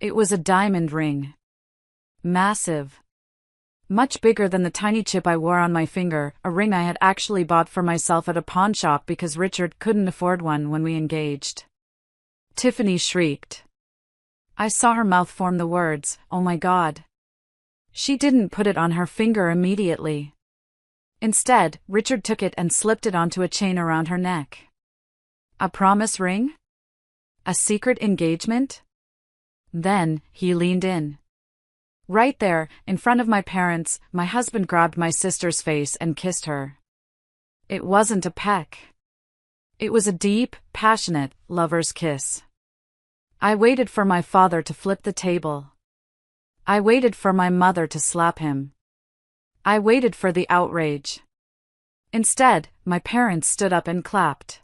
It was a diamond ring. Massive. Much bigger than the tiny chip I wore on my finger, a ring I had actually bought for myself at a pawn shop because Richard couldn't afford one when we engaged. Tiffany shrieked. I saw her mouth form the words, "Oh my God." She didn't put it on her finger immediately. Instead, Richard took it and slipped it onto a chain around her neck. A promise ring? A secret engagement? Then, he leaned in. Right there, in front of my parents, my husband grabbed my sister's face and kissed her. It wasn't a peck. It was a deep, passionate, lover's kiss. I waited for my father to flip the table. I waited for my mother to slap him. I waited for the outrage. Instead, my parents stood up and clapped.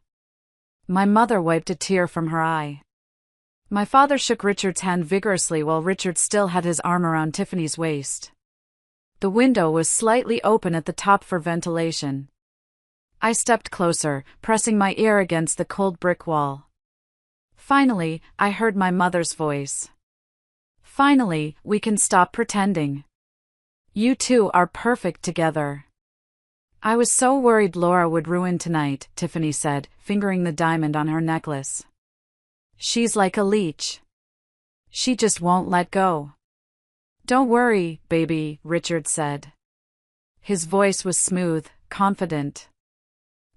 My mother wiped a tear from her eye. My father shook Richard's hand vigorously while Richard still had his arm around Tiffany's waist. The window was slightly open at the top for ventilation. I stepped closer, pressing my ear against the cold brick wall. Finally, I heard my mother's voice. Finally, we can stop pretending. You two are perfect together. I was so worried Laura would ruin tonight, Tiffany said, fingering the diamond on her necklace. She's like a leech. She just won't let go. Don't worry, baby, Richard said. His voice was smooth, confident.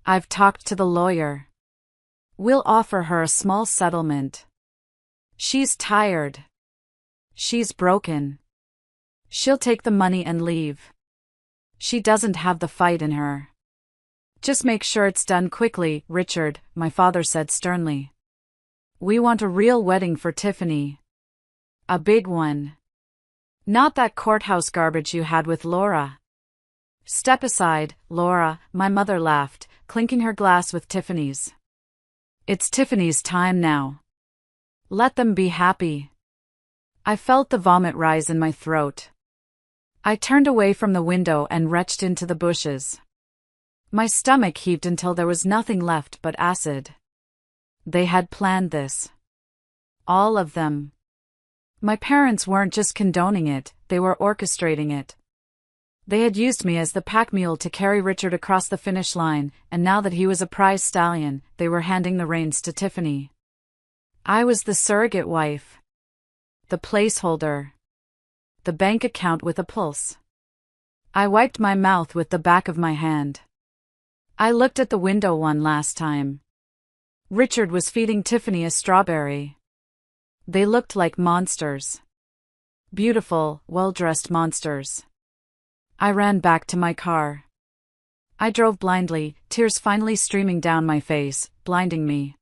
I've talked to the lawyer. We'll offer her a small settlement. She's tired. She's broken. She'll take the money and leave. She doesn't have the fight in her. Just make sure it's done quickly, Richard, my father said sternly. We want a real wedding for Tiffany. A big one. Not that courthouse garbage you had with Laura. Step aside, Laura, my mother laughed, clinking her glass with Tiffany's. It's Tiffany's time now. Let them be happy. I felt the vomit rise in my throat. I turned away from the window and retched into the bushes. My stomach heaved until there was nothing left but acid. They had planned this. All of them. My parents weren't just condoning it, they were orchestrating it. They had used me as the pack mule to carry Richard across the finish line, and now that he was a prize stallion, they were handing the reins to Tiffany. I was the surrogate wife. The placeholder. The bank account with a pulse. I wiped my mouth with the back of my hand. I looked at the window one last time. Richard was feeding Tiffany a strawberry. They looked like monsters. Beautiful, well-dressed monsters. I ran back to my car. I drove blindly, tears finally streaming down my face, blinding me.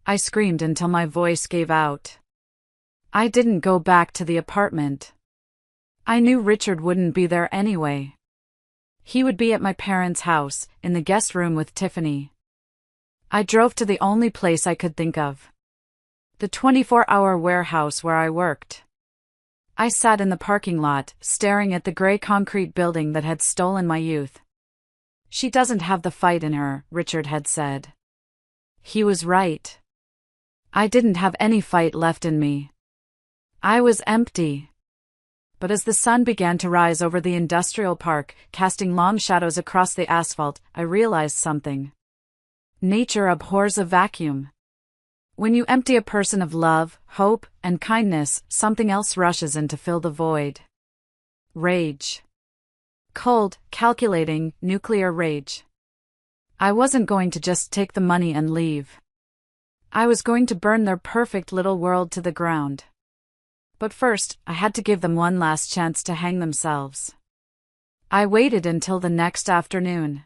I screamed until my voice gave out. I didn't go back to the apartment. I knew Richard wouldn't be there anyway. He would be at my parents' house, in the guest room with Tiffany. I drove to the only place I could think of. The 24-hour warehouse where I worked. I sat in the parking lot, staring at the gray concrete building that had stolen my youth. She doesn't have the fight in her, Richard had said. He was right. I didn't have any fight left in me. I was empty. But as the sun began to rise over the industrial park, casting long shadows across the asphalt, I realized something. Nature abhors a vacuum. When you empty a person of love, hope, and kindness, something else rushes in to fill the void. Rage. Cold, calculating, nuclear rage. I wasn't going to just take the money and leave. I was going to burn their perfect little world to the ground. But first, I had to give them one last chance to hang themselves. I waited until the next afternoon.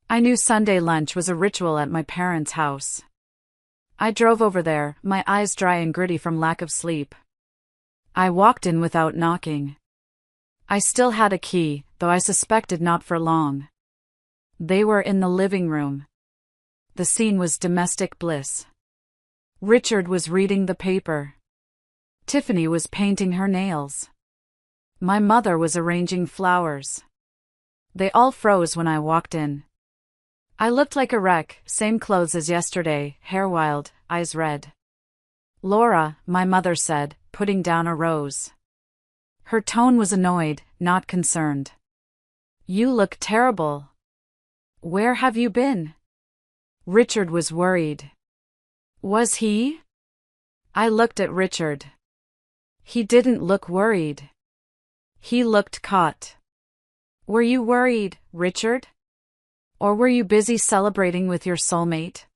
I knew Sunday lunch was a ritual at my parents' house. I drove over there, my eyes dry and gritty from lack of sleep. I walked in without knocking. I still had a key, though I suspected not for long. They were in the living room. The scene was domestic bliss. Richard was reading the paper. Tiffany was painting her nails. My mother was arranging flowers. They all froze when I walked in. I looked like a wreck, same clothes as yesterday, hair wild, eyes red. Laura, my mother said, putting down a rose. Her tone was annoyed, not concerned. You look terrible. Where have you been? Richard was worried. Was he? I looked at Richard. He didn't look worried. He looked caught. Were you worried, Richard? Or were you busy celebrating with your soulmate?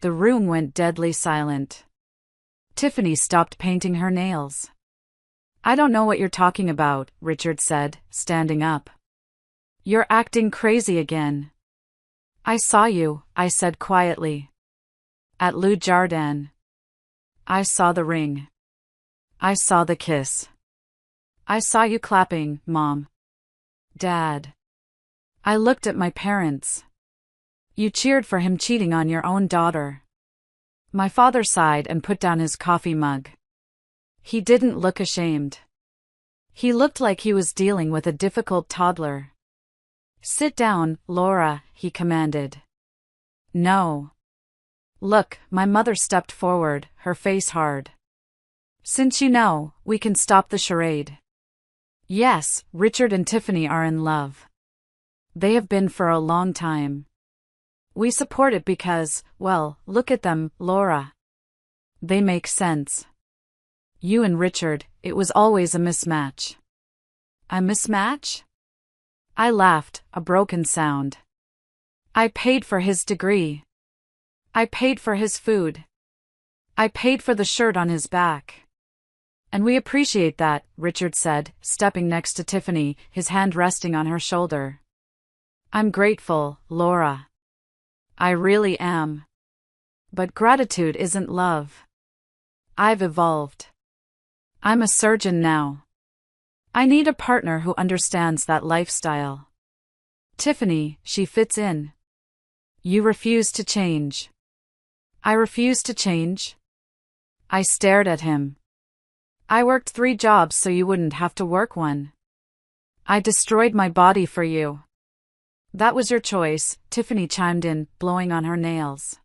The room went deadly silent. Tiffany stopped painting her nails. I don't know what you're talking about, Richard said, standing up. You're acting crazy again. I saw you, I said quietly. At Lou Jardin. I saw the ring. I saw the kiss. I saw you clapping, Mom. Dad. I looked at my parents. You cheered for him cheating on your own daughter. My father sighed and put down his coffee mug. He didn't look ashamed. He looked like he was dealing with a difficult toddler. Sit down, Laura, he commanded. No. Look, my mother stepped forward, her face hard. Since you know, we can stop the charade. Yes, Richard and Tiffany are in love. They have been for a long time. We support it because, well, look at them, Laura. They make sense. You and Richard, it was always a mismatch. A mismatch? I laughed, a broken sound. I paid for his degree. I paid for his food. I paid for the shirt on his back. And we appreciate that, Richard said, stepping next to Tiffany, his hand resting on her shoulder. I'm grateful, Laura. I really am. But gratitude isn't love. I've evolved. I'm a surgeon now. I need a partner who understands that lifestyle. Tiffany, she fits in. You refuse to change. I refuse to change? I stared at him. I worked 3 jobs so you wouldn't have to work one. I destroyed my body for you. That was your choice, Tiffany chimed in, blowing on her nails.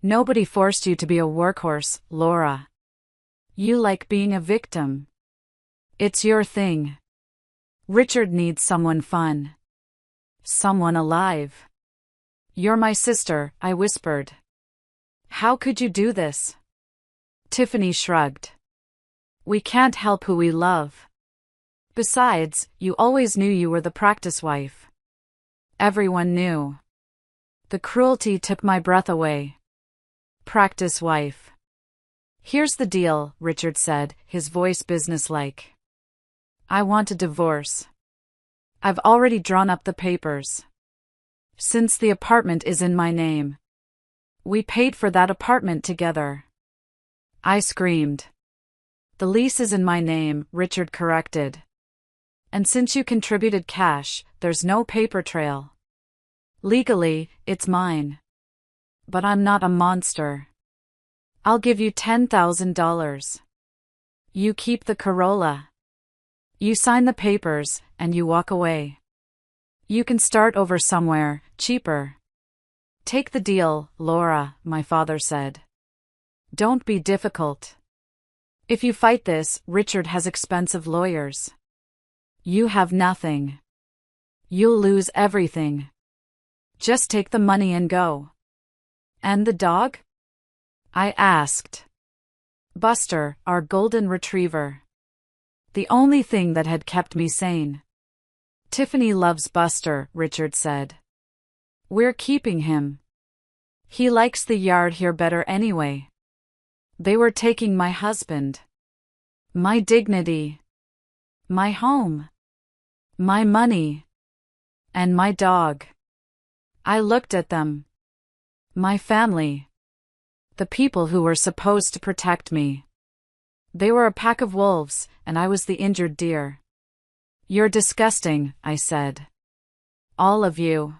Nobody forced you to be a workhorse, Laura. You like being a victim. It's your thing. Richard needs someone fun. Someone alive. You're my sister, I whispered. How could you do this? Tiffany shrugged. We can't help who we love. Besides, you always knew you were the practice wife. Everyone knew. The cruelty took my breath away. Practice wife. Here's the deal, Richard said, his voice businesslike. I want a divorce. I've already drawn up the papers. Since the apartment is in my name. We paid for that apartment together. I screamed. The lease is in my name, Richard corrected. And since you contributed cash, there's no paper trail. Legally, it's mine. But I'm not a monster. I'll give you $10,000. You keep the Corolla. You sign the papers, and you walk away. You can start over somewhere, cheaper. Take the deal, Laura, my father said. Don't be difficult. If you fight this, Richard has expensive lawyers. You have nothing. You'll lose everything. Just take the money and go. And the dog? I asked. Buster, our golden retriever. The only thing that had kept me sane. Tiffany loves Buster, Richard said. We're keeping him. He likes the yard here better anyway. They were taking my husband. My dignity. My home. My money. And my dog. I looked at them. My family. The people who were supposed to protect me. They were a pack of wolves, and I was the injured deer. You're disgusting, I said. All of you.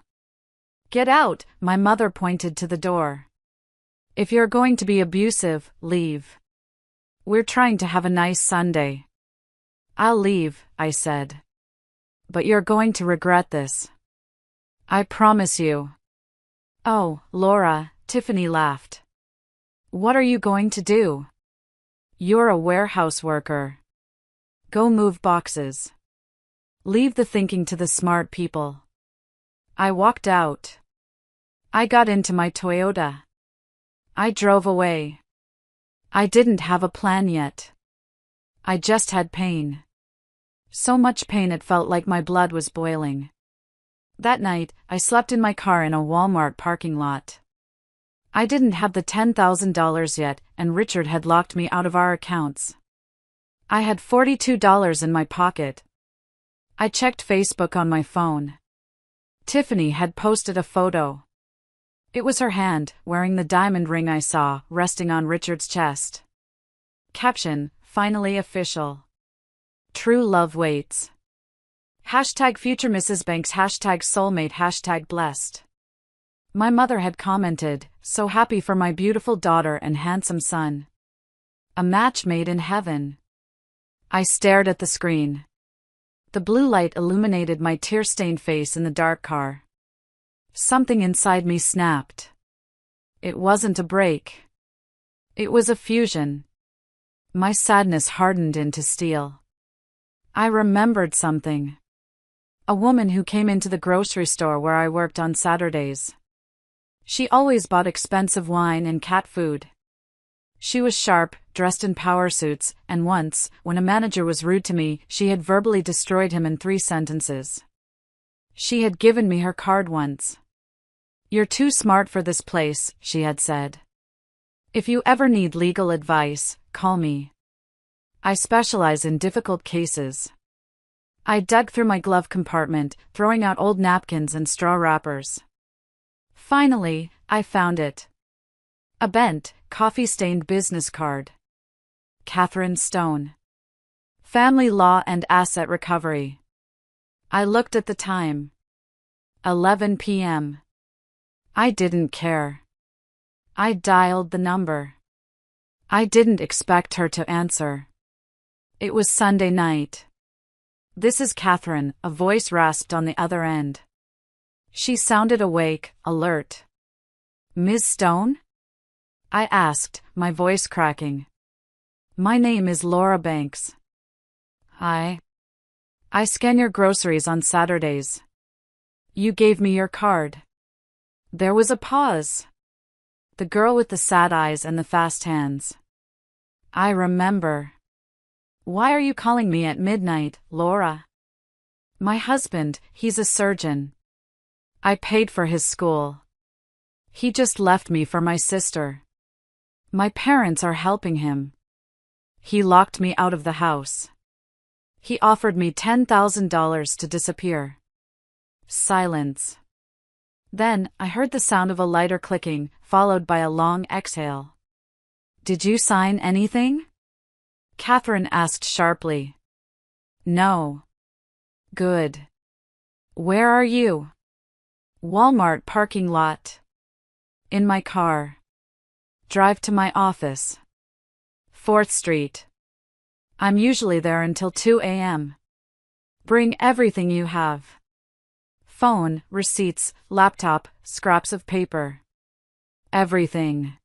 Get out, my mother pointed to the door. If you're going to be abusive, leave. We're trying to have a nice Sunday. I'll leave, I said. But you're going to regret this. I promise you. Oh, Laura, Tiffany laughed. What are you going to do? You're a warehouse worker. Go move boxes. Leave the thinking to the smart people. I walked out. I got into my Toyota. I drove away. I didn't have a plan yet. I just had pain. So much pain it felt like my blood was boiling. That night, I slept in my car in a Walmart parking lot. I didn't have the $10,000 yet, and Richard had locked me out of our accounts. I had $42 in my pocket. I checked Facebook on my phone. Tiffany had posted a photo. It was her hand, wearing the diamond ring I saw, resting on Richard's chest. Caption, finally official. True love waits. Hashtag future Mrs. Banks, hashtag soulmate, hashtag blessed. My mother had commented, so happy for my beautiful daughter and handsome son. A match made in heaven. I stared at the screen. The blue light illuminated my tear-stained face in the dark car. Something inside me snapped. It wasn't a break. It was a fusion. My sadness hardened into steel. I remembered something. A woman who came into the grocery store where I worked on Saturdays. She always bought expensive wine and cat food. She was sharp, dressed in power suits, and once, when a manager was rude to me, she had verbally destroyed him in 3 sentences. She had given me her card once. You're too smart for this place, she had said. If you ever need legal advice, call me. I specialize in difficult cases. I dug through my glove compartment, throwing out old napkins and straw wrappers. Finally, I found it. A bent, coffee-stained business card. Catherine Stone. Family Law and Asset Recovery. I looked at the time. 11 p.m. I didn't care. I dialed the number. I didn't expect her to answer. It was Sunday night. "This is Catherine," a voice rasped on the other end. She sounded awake, alert. "Ms. Stone?" I asked, my voice cracking. "My name is Laura Banks. I scan your groceries on Saturdays. You gave me your card." There was a pause. The girl with the sad eyes and the fast hands. "I remember. Why are you calling me at midnight, Laura?" "My husband, he's a surgeon. I paid for his school. He just left me for my sister. My parents are helping him. He locked me out of the house. He offered me $10,000 to disappear." Silence. Then, I heard the sound of a lighter clicking, followed by a long exhale. "Did you sign anything?" Catherine asked sharply. "No." "Good. Where are you?" "Walmart parking lot." "In my car." "Drive to my office." 4th Street. I'm usually there until 2 a.m. Bring everything you have. Phone, receipts, laptop, scraps of paper. Everything.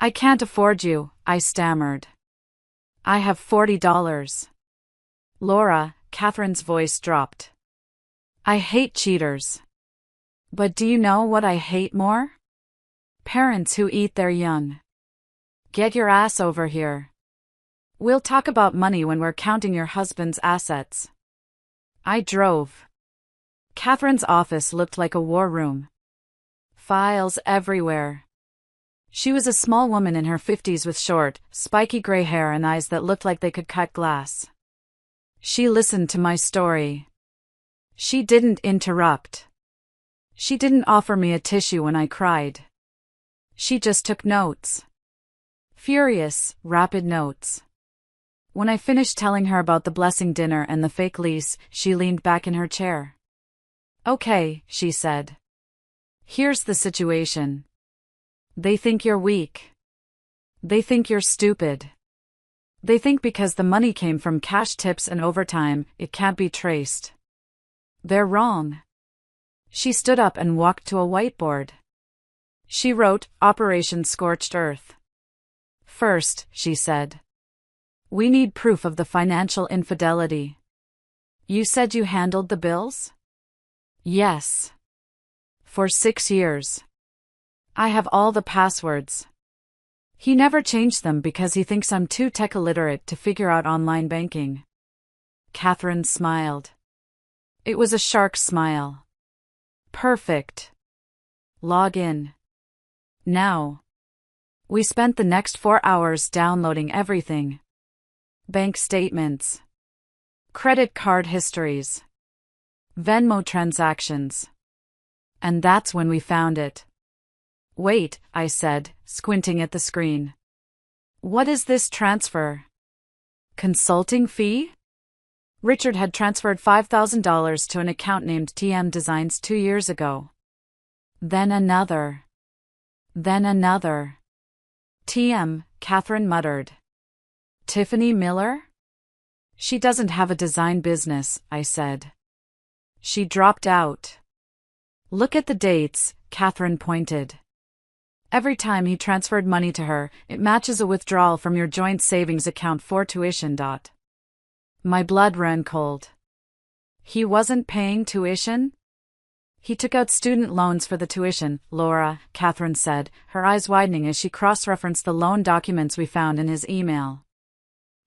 I can't afford you," I stammered. "I have $40. Laura," Catherine's voice dropped. "I hate cheaters. But do you know what I hate more? Parents who eat their young. Get your ass over here. We'll talk about money when we're counting your husband's assets." I drove. Catherine's office looked like a war room. Files everywhere. She was a small woman in her 50s with short, spiky gray hair and eyes that looked like they could cut glass. She listened to my story. She didn't interrupt. She didn't offer me a tissue when I cried. She just took notes. Furious, rapid notes. When I finished telling her about the blessing dinner and the fake lease, she leaned back in her chair. "Okay," she said. "Here's the situation. They think you're weak. They think you're stupid. They think because the money came from cash tips and overtime, it can't be traced. They're wrong." She stood up and walked to a whiteboard. She wrote, "Operation Scorched Earth." "First," she said, "we need proof of the financial infidelity." "You said you handled the bills?" "Yes. For 6 years. I have all the passwords. He never changed them because he thinks I'm too tech illiterate to figure out online banking." Catherine smiled. It was a shark smile. "Perfect. Log in. Now." We spent the next 4 hours downloading everything. Bank statements. Credit card histories. Venmo transactions. And that's when we found it. "Wait," I said, squinting at the screen. "What is this transfer? Consulting fee?" Richard had transferred $5,000 to an account named TM Designs 2 years ago. Then another. Then another. "TM," Catherine muttered. "Tiffany Miller?" "She doesn't have a design business," I said. "She dropped out." "Look at the dates," Catherine pointed. "Every time he transferred money to her, it matches a withdrawal from your joint savings account for tuition. My blood ran cold. He wasn't paying tuition? "He took out student loans for the tuition, Laura," Catherine said, her eyes widening as she cross-referenced the loan documents we found in his email.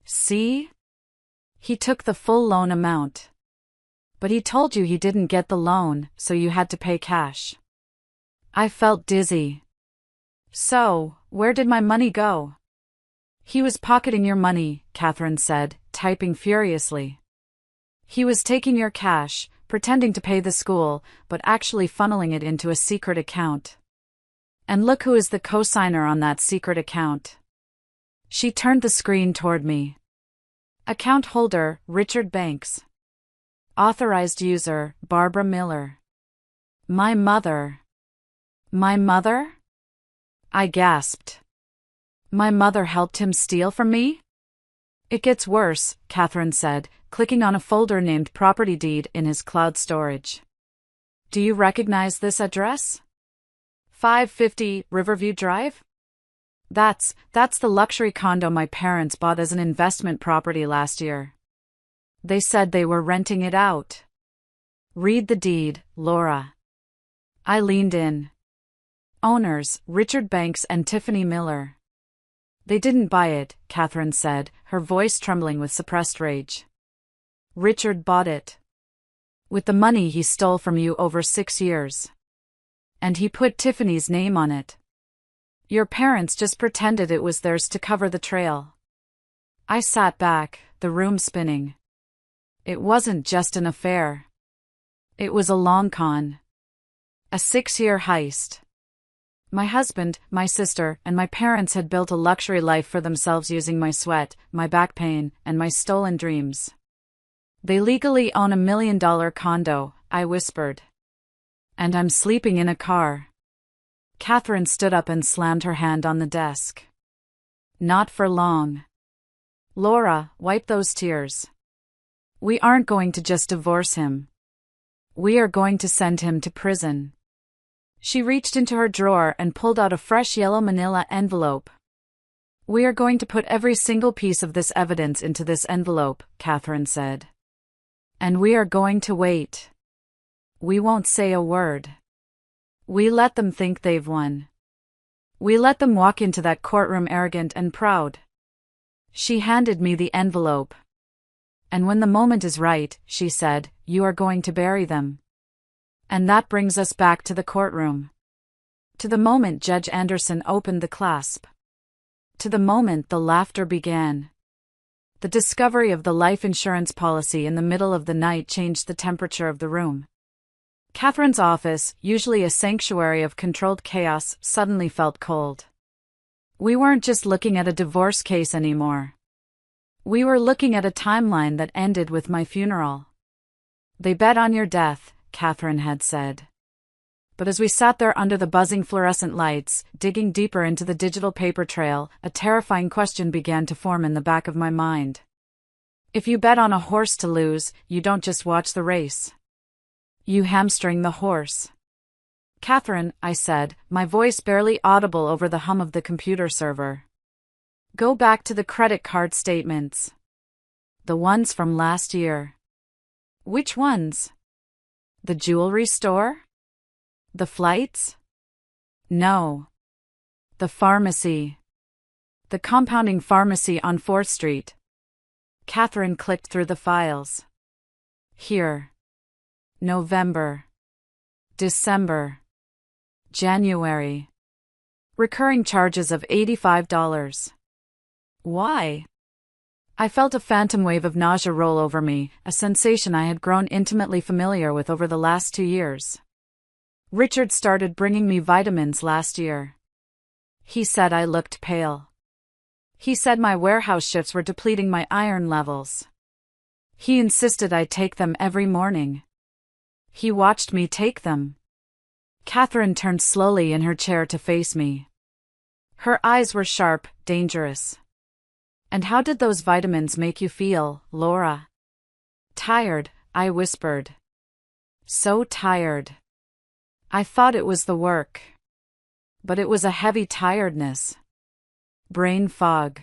"See? He took the full loan amount. But he told you he didn't get the loan, so you had to pay cash." I felt dizzy. "So, where did my money go?" He was pocketing your money, Catherine said, typing furiously. He was taking your cash, pretending to pay the school, but actually funneling it into a secret account. And look who is the co-signer on that secret account. She turned the screen toward me. Account holder, Richard Banks. Authorized user, Barbara Miller. My mother. My mother? I gasped. My mother helped him steal from me? It gets worse, Catherine said, clicking on a folder named Property Deed in his cloud storage. Do you recognize this address? 550 Riverview Drive? That's the luxury condo my parents bought as an investment property last year. They said they were renting it out. Read the deed, Laura. I leaned in. Owners, Richard Banks and Tiffany Miller. They didn't buy it, Catherine said, her voice trembling with suppressed rage. Richard bought it. With the money he stole from you over 6 years. And he put Tiffany's name on it. Your parents just pretended it was theirs to cover the trail. I sat back, the room spinning. It wasn't just an affair. It was a long con. A 6-year heist. My husband, my sister, and my parents had built a luxury life for themselves using my sweat, my back pain, and my stolen dreams. They legally own $1 million condo, I whispered. And I'm sleeping in a car. Catherine stood up and slammed her hand on the desk. Not for long. Laura, wipe those tears. We aren't going to just divorce him. We are going to send him to prison. She reached into her drawer and pulled out a fresh yellow manila envelope. We are going to put every single piece of this evidence into this envelope, Catherine said. And we are going to wait. We won't say a word. We let them think they've won. We let them walk into that courtroom arrogant and proud. She handed me the envelope. And when the moment is right, she said, you are going to bury them. And that brings us back to the courtroom. To the moment Judge Anderson opened the clasp. To the moment the laughter began. The discovery of the life insurance policy in the middle of the night changed the temperature of the room. Catherine's office, usually a sanctuary of controlled chaos, suddenly felt cold. We weren't just looking at a divorce case anymore. We were looking at a timeline that ended with my funeral. They bet on your death, Catherine had said. But as we sat there under the buzzing fluorescent lights, digging deeper into the digital paper trail, a terrifying question began to form in the back of my mind. If you bet on a horse to lose, you don't just watch the race. You hamstring the horse. Catherine, I said, my voice barely audible over the hum of the computer server. Go back to the credit card statements. The ones from last year. Which ones? The jewelry store? The flights? No. The pharmacy. The compounding pharmacy on 4th Street. Catherine clicked through the files. Here. November. December. January. Recurring charges of $85. Why? I felt a phantom wave of nausea roll over me, a sensation I had grown intimately familiar with over the last 2 years. Richard started bringing me vitamins last year. He said I looked pale. He said my warehouse shifts were depleting my iron levels. He insisted I take them every morning. He watched me take them. Catherine turned slowly in her chair to face me. Her eyes were sharp, dangerous. And how did those vitamins make you feel, Laura? Tired, I whispered. So tired. I thought it was the work. But it was a heavy tiredness. Brain fog.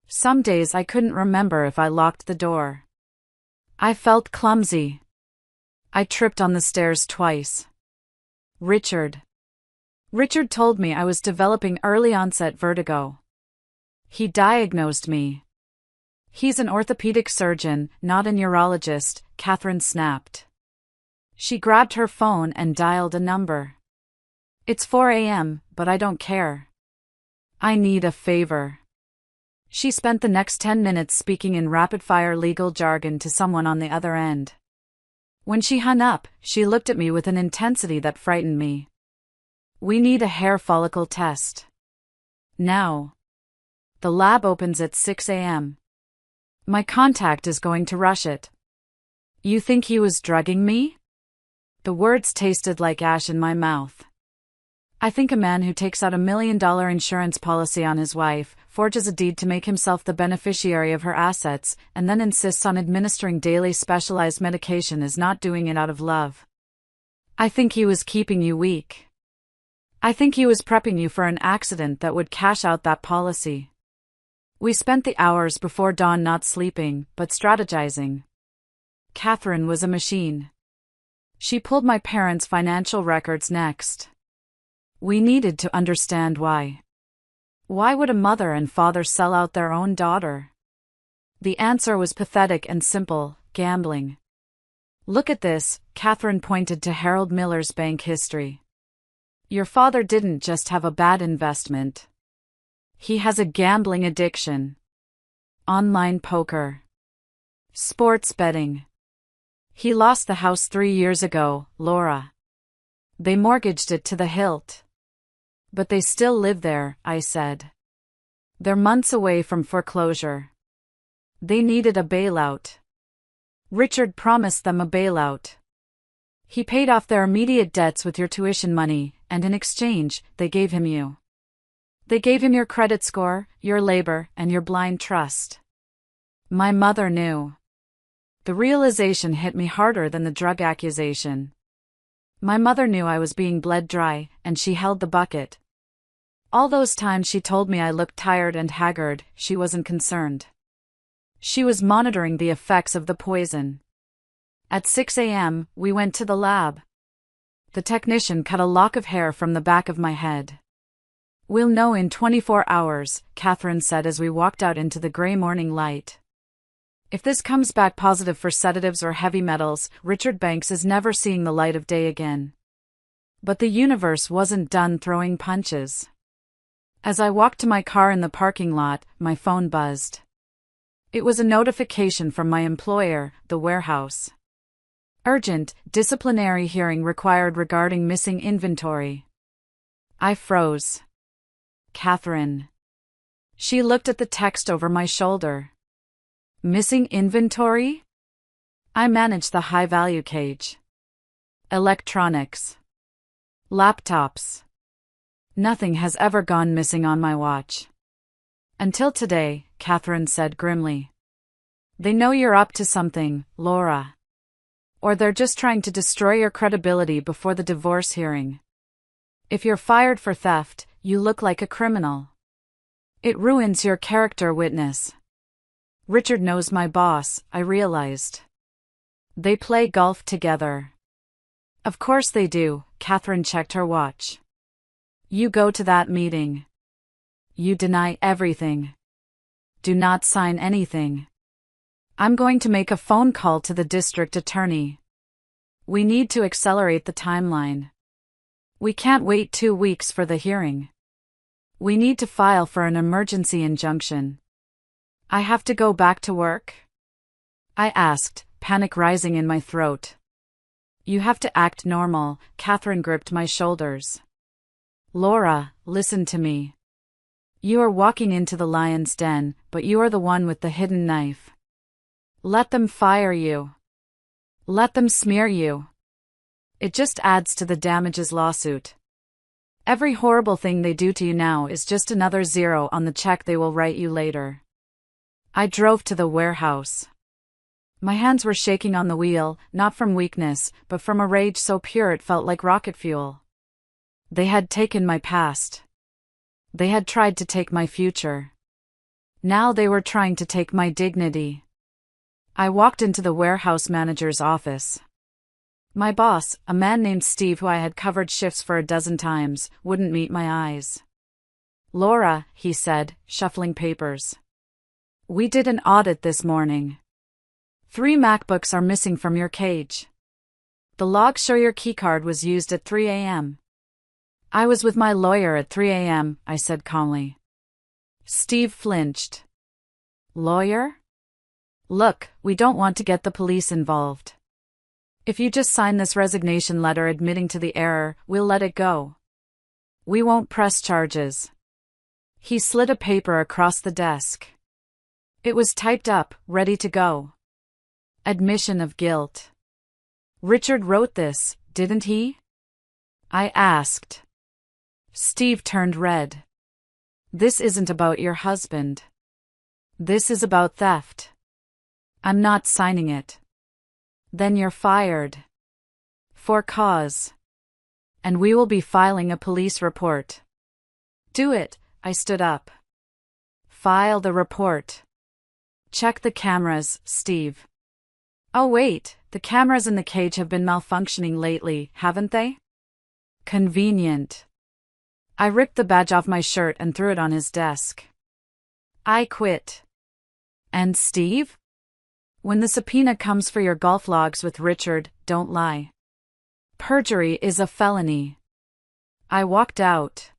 Some days I couldn't remember if I locked the door. I felt clumsy. I tripped on the stairs twice. Richard told me I was developing early onset vertigo. He diagnosed me. He's an orthopedic surgeon, not a neurologist, Catherine snapped. She grabbed her phone and dialed a number. It's 4 a.m., but I don't care. I need a favor. She spent the next 10 minutes speaking in rapid-fire legal jargon to someone on the other end. When she hung up, she looked at me with an intensity that frightened me. "We need a hair follicle test. Now. The lab opens at 6 a.m. My contact is going to rush it." "You think he was drugging me?" The words tasted like ash in my mouth. "I think a man who takes out $1 million insurance policy on his wife, forges a deed to make himself the beneficiary of her assets, and then insists on administering daily specialized medication is not doing it out of love. I think he was keeping you weak. I think he was prepping you for an accident that would cash out that policy." We spent the hours before dawn not sleeping, but strategizing. Catherine was a machine. She pulled my parents' financial records next. We needed to understand why. Why would a mother and father sell out their own daughter? The answer was pathetic and simple: gambling. "Look at this," Catherine pointed to Harold Miller's bank history. "Your father didn't just have a bad investment. He has a gambling addiction. Online poker. Sports betting. He lost the house 3 years ago, Laura. They mortgaged it to the hilt. But they still live there," I said. "They're months away from foreclosure. They needed a bailout. Richard promised them a bailout. He paid off their immediate debts with your tuition money, and in exchange, they gave him you. They gave him your credit score, your labor, and your blind trust." My mother knew. The realization hit me harder than the drug accusation. My mother knew I was being bled dry, and she held the bucket. All those times she told me I looked tired and haggard, she wasn't concerned. She was monitoring the effects of the poison. At 6 a.m., we went to the lab. The technician cut a lock of hair from the back of my head. "We'll know in 24 hours, Catherine said as we walked out into the gray morning light. "If this comes back positive for sedatives or heavy metals, Richard Banks is never seeing the light of day again." But the universe wasn't done throwing punches. As I walked to my car in the parking lot, my phone buzzed. It was a notification from my employer, the warehouse. "Urgent, disciplinary hearing required regarding missing inventory." I froze. "Catherine." She looked at the text over my shoulder. "Missing inventory?" I manage the high-value cage. Electronics. Laptops. Nothing has ever gone missing on my watch. "Until today," Catherine said grimly. "They know you're up to something, Laura. Or they're just trying to destroy your credibility before the divorce hearing. If you're fired for theft, you look like a criminal. It ruins your character witness." Richard knows my boss, I realized. They play golf together. "Of course they do," Catherine checked her watch. "You go to that meeting. You deny everything. Do not sign anything. I'm going to make a phone call to the district attorney. We need to accelerate the timeline. We can't wait 2 weeks for the hearing. We need to file for an emergency injunction." "I have to go back to work?" I asked, panic rising in my throat. "You have to act normal," Catherine gripped my shoulders. "Laura, listen to me. You are walking into the lion's den, but you are the one with the hidden knife. Let them fire you. Let them smear you. It just adds to the damages lawsuit. Every horrible thing they do to you now is just another zero on the check they will write you later." I drove to the warehouse. My hands were shaking on the wheel, not from weakness, but from a rage so pure it felt like rocket fuel. They had taken my past. They had tried to take my future. Now they were trying to take my dignity. I walked into the warehouse manager's office. My boss, a man named Steve who I had covered shifts for a dozen times, wouldn't meet my eyes. "Laura," he said, shuffling papers. "We did an audit this morning. 3 MacBooks are missing from your cage. The logs show your keycard was used at 3 a.m. "I was with my lawyer at 3 a.m., I said calmly. Steve flinched. Lawyer? Look, we don't want to get the police involved. If you just sign this resignation letter admitting to the error, we'll let it go. We won't press charges. He slid a paper across the desk. It was typed up, ready to go. Admission of guilt. Richard wrote this, didn't he? I asked. Steve turned red. This isn't about your husband. This is about theft. I'm not signing it. Then you're fired. For cause. And we will be filing a police report. Do it, I stood up. File the report. Check the cameras, Steve. Oh wait, the cameras in the cage have been malfunctioning lately, haven't they? Convenient. I ripped the badge off my shirt and threw it on his desk. I quit. And Steve? When the subpoena comes for your golf logs with Richard, don't lie. Perjury is a felony. I walked out.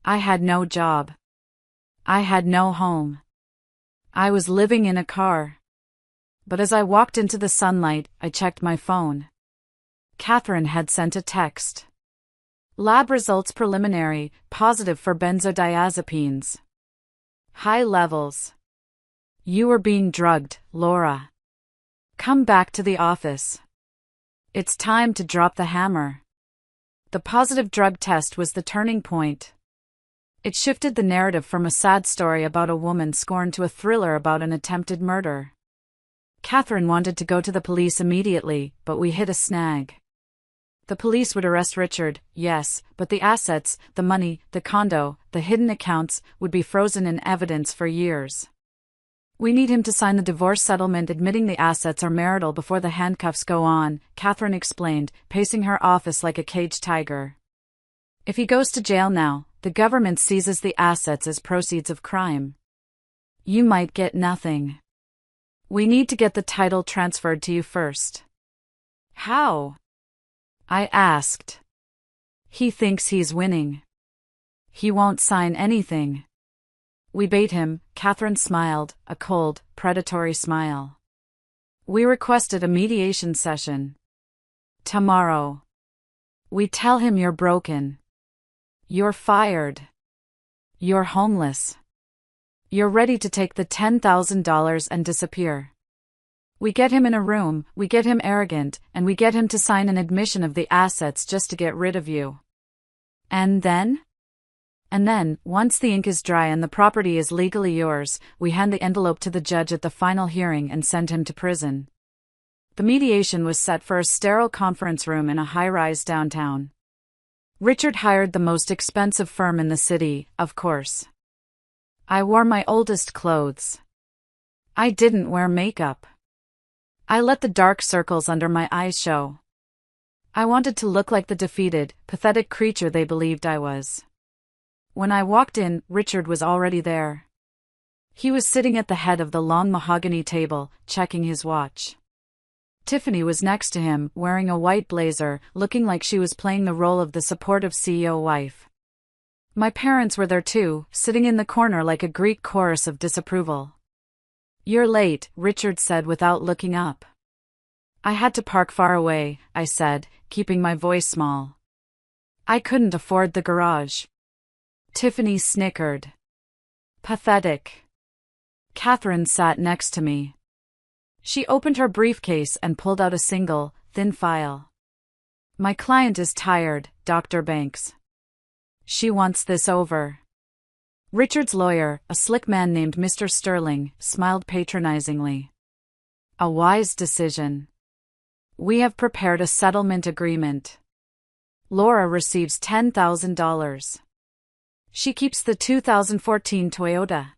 I had no job. I had no home. I was living in a car. But as I walked into the sunlight, I checked my phone. Catherine had sent a text. Lab results preliminary, positive for benzodiazepines. High levels. You were being drugged, Laura. Come back to the office. It's time to drop the hammer. The positive drug test was the turning point. It shifted the narrative from a sad story about a woman scorned to a thriller about an attempted murder. Catherine wanted to go to the police immediately, but we hit a snag. The police would arrest Richard, yes, but the assets, the money, the condo, the hidden accounts, would be frozen in evidence for years. We need him to sign the divorce settlement admitting the assets are marital before the handcuffs go on, Catherine explained, pacing her office like a caged tiger. If he goes to jail now, the government seizes the assets as proceeds of crime. You might get nothing. We need to get the title transferred to you first. How? I asked. He thinks he's winning. He won't sign anything. We bait him, Catherine smiled, a cold, predatory smile. We requested a mediation session. Tomorrow. We tell him you're broken. You're fired. You're homeless. You're ready to take the $10,000 and disappear. We get him in a room, we get him arrogant, and we get him to sign an admission of the assets just to get rid of you. And then? And then, once the ink is dry and the property is legally yours, we hand the envelope to the judge at the final hearing and send him to prison. The mediation was set for a sterile conference room in a high-rise downtown. Richard hired the most expensive firm in the city, of course. I wore my oldest clothes. I didn't wear makeup. I let the dark circles under my eyes show. I wanted to look like the defeated, pathetic creature they believed I was. When I walked in, Richard was already there. He was sitting at the head of the long mahogany table, checking his watch. Tiffany was next to him, wearing a white blazer, looking like she was playing the role of the supportive CEO wife. My parents were there too, sitting in the corner like a Greek chorus of disapproval. You're late, Richard said without looking up. I had to park far away, I said, keeping my voice small. I couldn't afford the garage. Tiffany snickered. Pathetic. Catherine sat next to me. She opened her briefcase and pulled out a single, thin file. My client is tired, Dr. Banks. She wants this over. Richard's lawyer, a slick man named Mr. Sterling, smiled patronizingly. A wise decision. We have prepared a settlement agreement. Laura receives $10,000. She keeps the 2014 Toyota.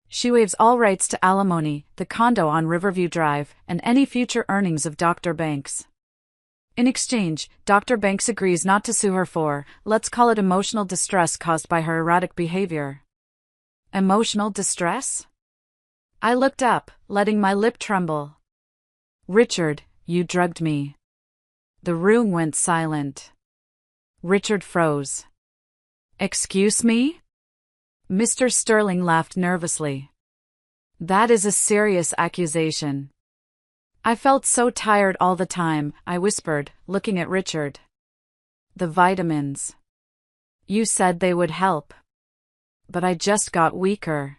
She waives all rights to alimony, the condo on Riverview Drive, and any future earnings of Dr. Banks. In exchange, Dr. Banks agrees not to sue her for, let's call it emotional distress caused by her erratic behavior. Emotional distress? I looked up, letting my lip tremble. Richard, you drugged me. The room went silent. Richard froze. Excuse me? Mr. Sterling laughed nervously. That is a serious accusation. I felt so tired all the time, I whispered, looking at Richard. The vitamins. You said they would help. But I just got weaker.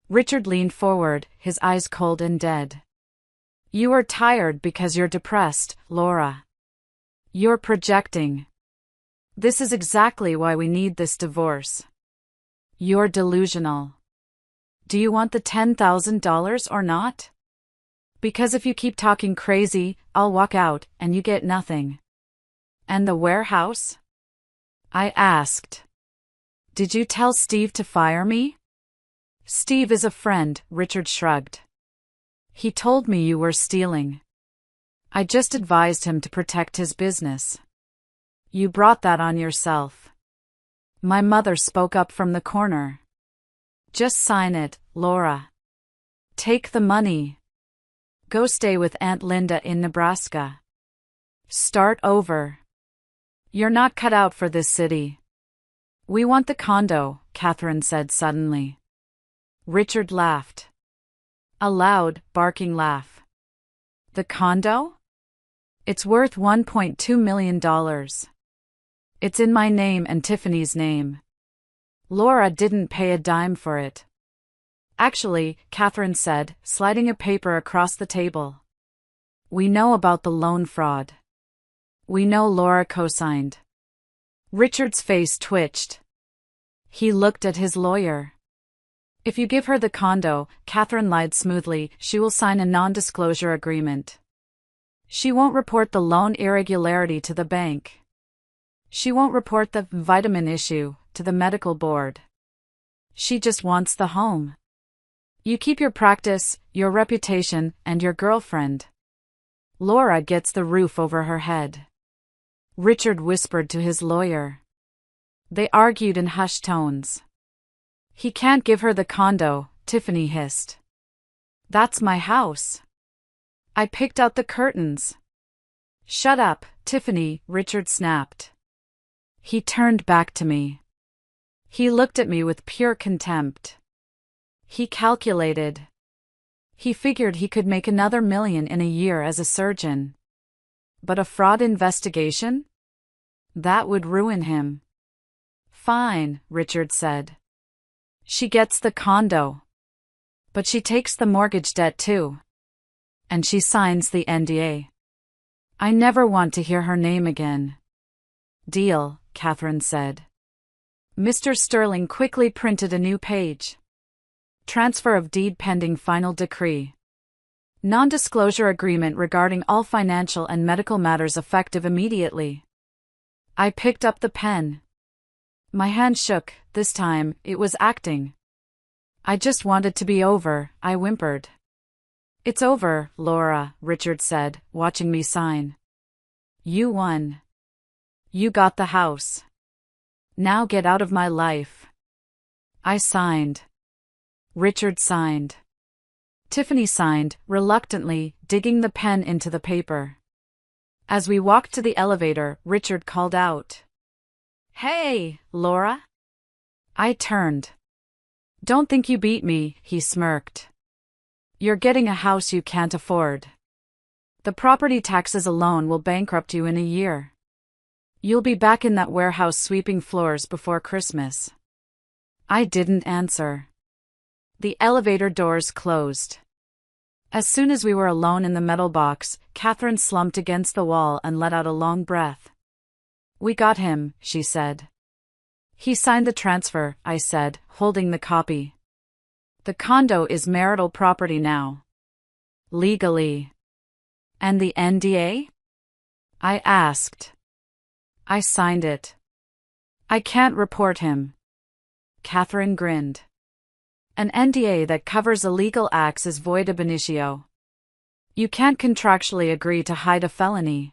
Richard leaned forward, his eyes cold and dead. You are tired because you're depressed, Laura. You're projecting. This is exactly why we need this divorce. You're delusional. Do you want the $10,000 or not? Because if you keep talking crazy, I'll walk out and you get nothing. And the warehouse? I asked. Did you tell Steve to fire me? Steve is a friend, Richard shrugged. He told me you were stealing. I just advised him to protect his business. You brought that on yourself. My mother spoke up from the corner. Just sign it, Laura. Take the money. Go stay with Aunt Linda in Nebraska. Start over. You're not cut out for this city. We want the condo, Catherine said suddenly. Richard laughed. A loud, barking laugh. The condo? It's worth $1.2 million. It's in my name and Tiffany's name. Laura didn't pay a dime for it. Actually, Catherine said, sliding a paper across the table. We know about the loan fraud. We know Laura co-signed. Richard's face twitched. He looked at his lawyer. If you give her the condo, Catherine lied smoothly, she will sign a non-disclosure agreement. She won't report the loan irregularity to the bank. She won't report the vitamin issue to the medical board. She just wants the home. You keep your practice, your reputation, and your girlfriend. Laura gets the roof over her head. Richard whispered to his lawyer. They argued in hushed tones. He can't give her the condo, Tiffany hissed. That's my house. I picked out the curtains. Shut up, Tiffany, Richard snapped. He turned back to me. He looked at me with pure contempt. He calculated. He figured he could make another $1 million in a year as a surgeon. But a fraud investigation? That would ruin him. Fine, Richard said. She gets the condo. But she takes the mortgage debt too. And she signs the NDA. I never want to hear her name again. Deal, Catherine said. Mr. Sterling quickly printed a new page. Transfer of deed pending final decree. Non-disclosure agreement regarding all financial and medical matters effective immediately. I picked up the pen. My hand shook, this time, it was acting. I just wanted to be over, I whimpered. It's over, Laura, Richard said, watching me sign. You won. You got the house. Now get out of my life. I signed. Richard signed. Tiffany signed, reluctantly, digging the pen into the paper. As we walked to the elevator, Richard called out. Hey, Laura? I turned. Don't think you beat me, he smirked. You're getting a house you can't afford. The property taxes alone will bankrupt you in a year. You'll be back in that warehouse sweeping floors before Christmas. I didn't answer. The elevator doors closed. As soon as we were alone in the metal box, Catherine slumped against the wall and let out a long breath. We got him, she said. He signed the transfer, I said, holding the copy. The condo is marital property now. Legally. And the NDA? I asked. I signed it. I can't report him. Catherine grinned. An NDA that covers illegal acts is void ab initio. You can't contractually agree to hide a felony.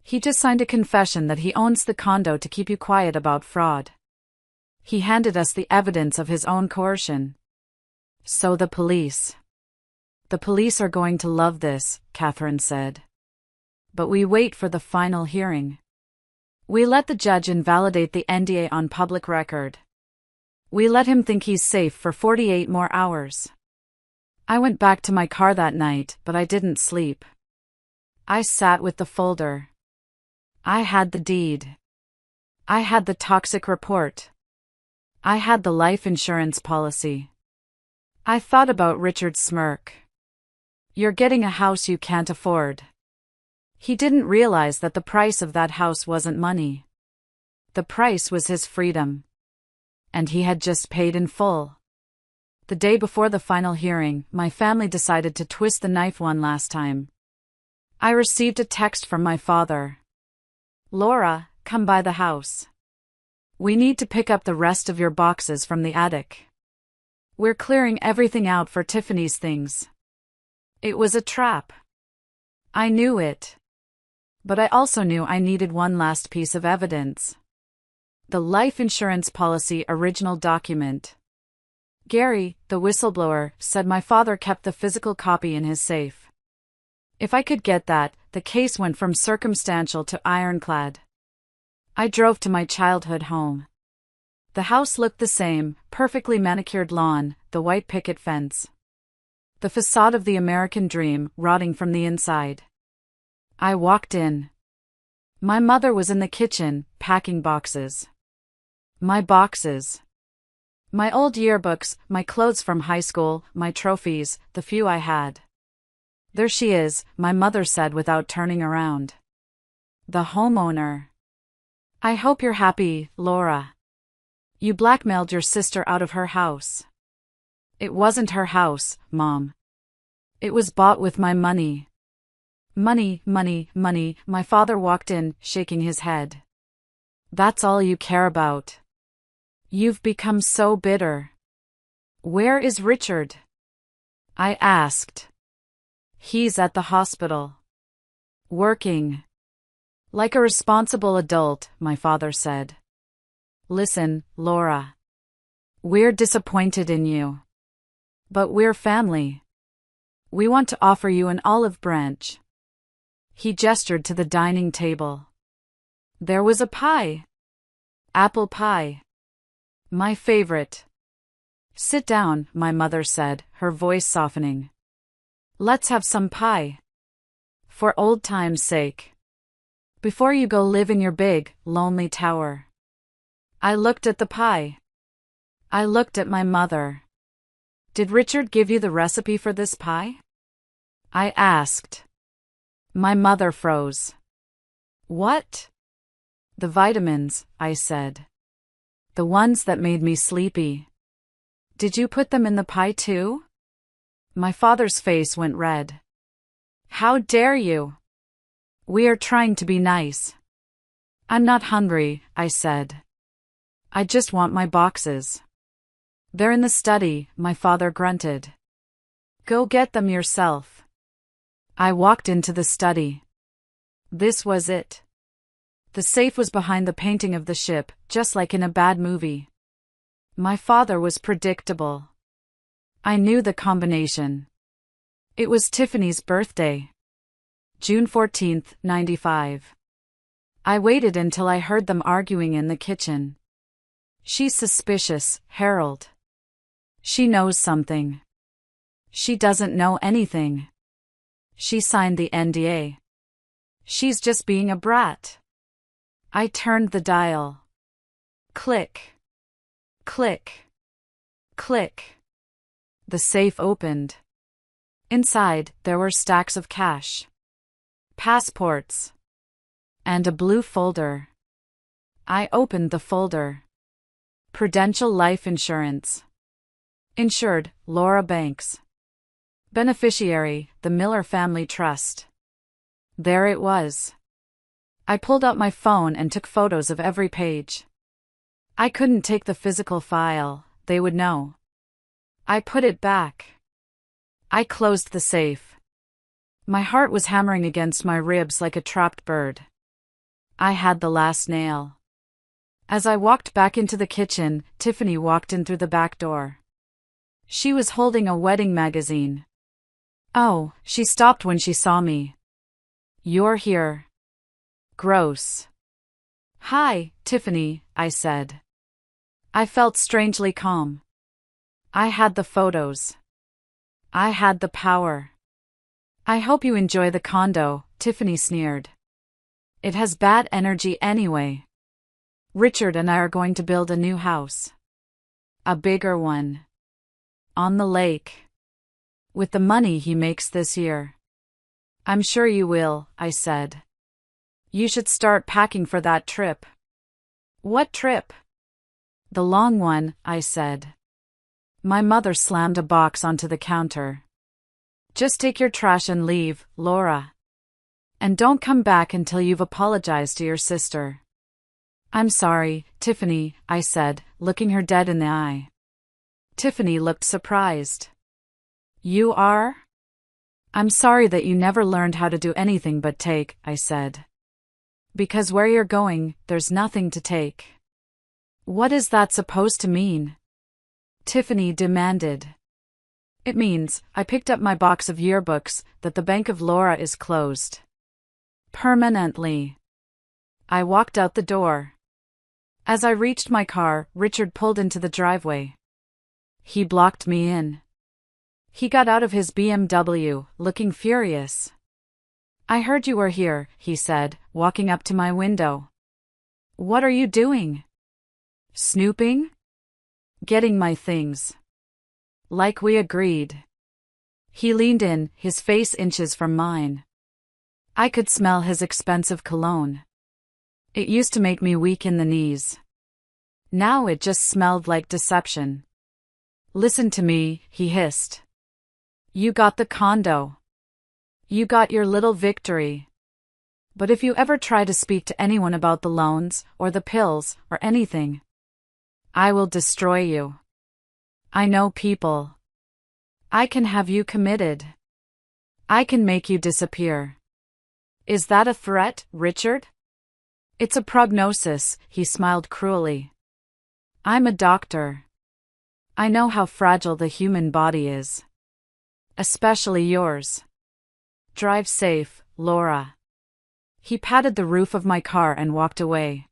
He just signed a confession that he owns the condo to keep you quiet about fraud. He handed us the evidence of his own coercion. So the police. The police are going to love this, Catherine said. But we wait for the final hearing. We let the judge invalidate the NDA on public record. We let him think he's safe for 48 more hours. I went back to my car that night, but I didn't sleep. I sat with the folder. I had the deed. I had the toxic report. I had the life insurance policy. I thought about Richard's smirk. You're getting a house you can't afford. He didn't realize that the price of that house wasn't money. The price was his freedom. And he had just paid in full. The day before the final hearing, my family decided to twist the knife one last time. I received a text from my father. Laura, come by the house. We need to pick up the rest of your boxes from the attic. We're clearing everything out for Tiffany's things. It was a trap. I knew it. But I also knew I needed one last piece of evidence. The life insurance policy original document. Gary, the whistleblower, said my father kept the physical copy in his safe. If I could get that, the case went from circumstantial to ironclad. I drove to my childhood home. The house looked the same, perfectly manicured lawn, the white picket fence. The facade of the American dream, rotting from the inside. I walked in. My mother was in the kitchen, packing boxes. My boxes. My old yearbooks, my clothes from high school, my trophies, the few I had. There she is, my mother said without turning around. The homeowner. I hope you're happy, Laura. You blackmailed your sister out of her house. It wasn't her house, Mom. It was bought with my money. Money, money, money, my father walked in, shaking his head. That's all you care about. You've become so bitter. Where is Richard? I asked. He's at the hospital. Working. Like a responsible adult, my father said. Listen, Laura. We're disappointed in you. But we're family. We want to offer you an olive branch. He gestured to the dining table. There was a pie. Apple pie. My favorite. Sit down, my mother said, her voice softening. Let's have some pie. For old time's sake. Before you go live in your big, lonely tower. I looked at the pie. I looked at my mother. Did Richard give you the recipe for this pie? I asked. My mother froze. What? The vitamins, I said. The ones that made me sleepy. Did you put them in the pie too? My father's face went red. How dare you? We are trying to be nice. I'm not hungry, I said. I just want my boxes. They're in the study, my father grunted. Go get them yourself. I walked into the study. This was it. The safe was behind the painting of the ship, just like in a bad movie. My father was predictable. I knew the combination. It was Tiffany's birthday. June 14th, 95. I waited until I heard them arguing in the kitchen. She's suspicious, Harold. She knows something. She doesn't know anything. She signed the NDA. She's just being a brat. I turned the dial. Click. Click. Click. The safe opened. Inside, there were stacks of cash. Passports. And a blue folder. I opened the folder. Prudential Life Insurance. Insured, Laura Banks. Beneficiary, the Miller Family Trust. There it was. I pulled out my phone and took photos of every page. I couldn't take the physical file, they would know. I put it back. I closed the safe. My heart was hammering against my ribs like a trapped bird. I had the last nail. As I walked back into the kitchen, Tiffany walked in through the back door. She was holding a wedding magazine. Oh, she stopped when she saw me. You're here. Gross. Hi, Tiffany, I said. I felt strangely calm. I had the photos. I had the power. I hope you enjoy the condo, Tiffany sneered. It has bad energy anyway. Richard and I are going to build a new house. A bigger one. On the lake. With the money he makes this year. I'm sure you will, I said. You should start packing for that trip. What trip? The long one, I said. My mother slammed a box onto the counter. Just take your trash and leave, Laura. And don't come back until you've apologized to your sister. I'm sorry, Tiffany, I said, looking her dead in the eye. Tiffany looked surprised. You are? I'm sorry that you never learned how to do anything but take, I said. Because where you're going, there's nothing to take. What is that supposed to mean? Tiffany demanded. It means, I picked up my box of yearbooks, that the Bank of Laura is closed. Permanently. I walked out the door. As I reached my car, Richard pulled into the driveway. He blocked me in. He got out of his BMW, looking furious. I heard you were here, he said, walking up to my window. What are you doing? Snooping? Getting my things. Like we agreed. He leaned in, his face inches from mine. I could smell his expensive cologne. It used to make me weak in the knees. Now it just smelled like deception. Listen to me, he hissed. You got the condo. You got your little victory. But if you ever try to speak to anyone about the loans, or the pills, or anything, I will destroy you. I know people. I can have you committed. I can make you disappear. Is that a threat, Richard? It's a prognosis, he smiled cruelly. I'm a doctor. I know how fragile the human body is. Especially yours. Drive safe, Laura. He patted the roof of my car and walked away.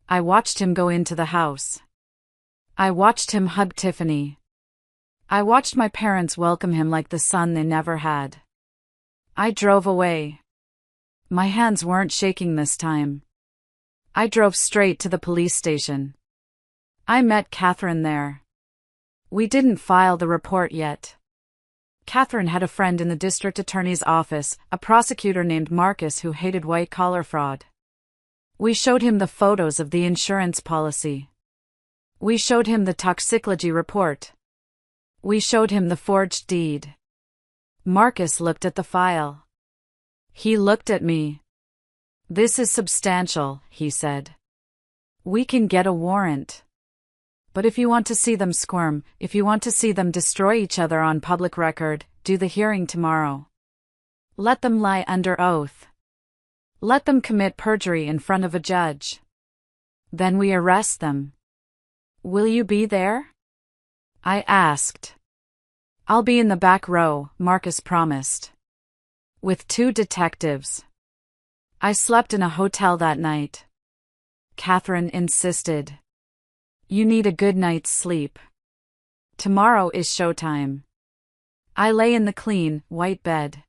I watched him go into the house. I watched him hug Tiffany. I watched my parents welcome him like the son they never had. I drove away. My hands weren't shaking this time. I drove straight to the police station. I met Catherine there. We didn't file the report yet. Catherine had a friend in the district attorney's office, a prosecutor named Marcus who hated white-collar fraud. We showed him the photos of the insurance policy. We showed him the toxicology report. We showed him the forged deed. Marcus looked at the file. He looked at me. This is substantial, he said. We can get a warrant. But if you want to see them squirm, if you want to see them destroy each other on public record, do the hearing tomorrow. Let them lie under oath. Let them commit perjury in front of a judge. Then we arrest them. Will you be there? I asked. I'll be in the back row, Marcus promised. With 2 detectives. I slept in a hotel that night. Catherine insisted. You need a good night's sleep. Tomorrow is showtime. I lay in the clean, white bed.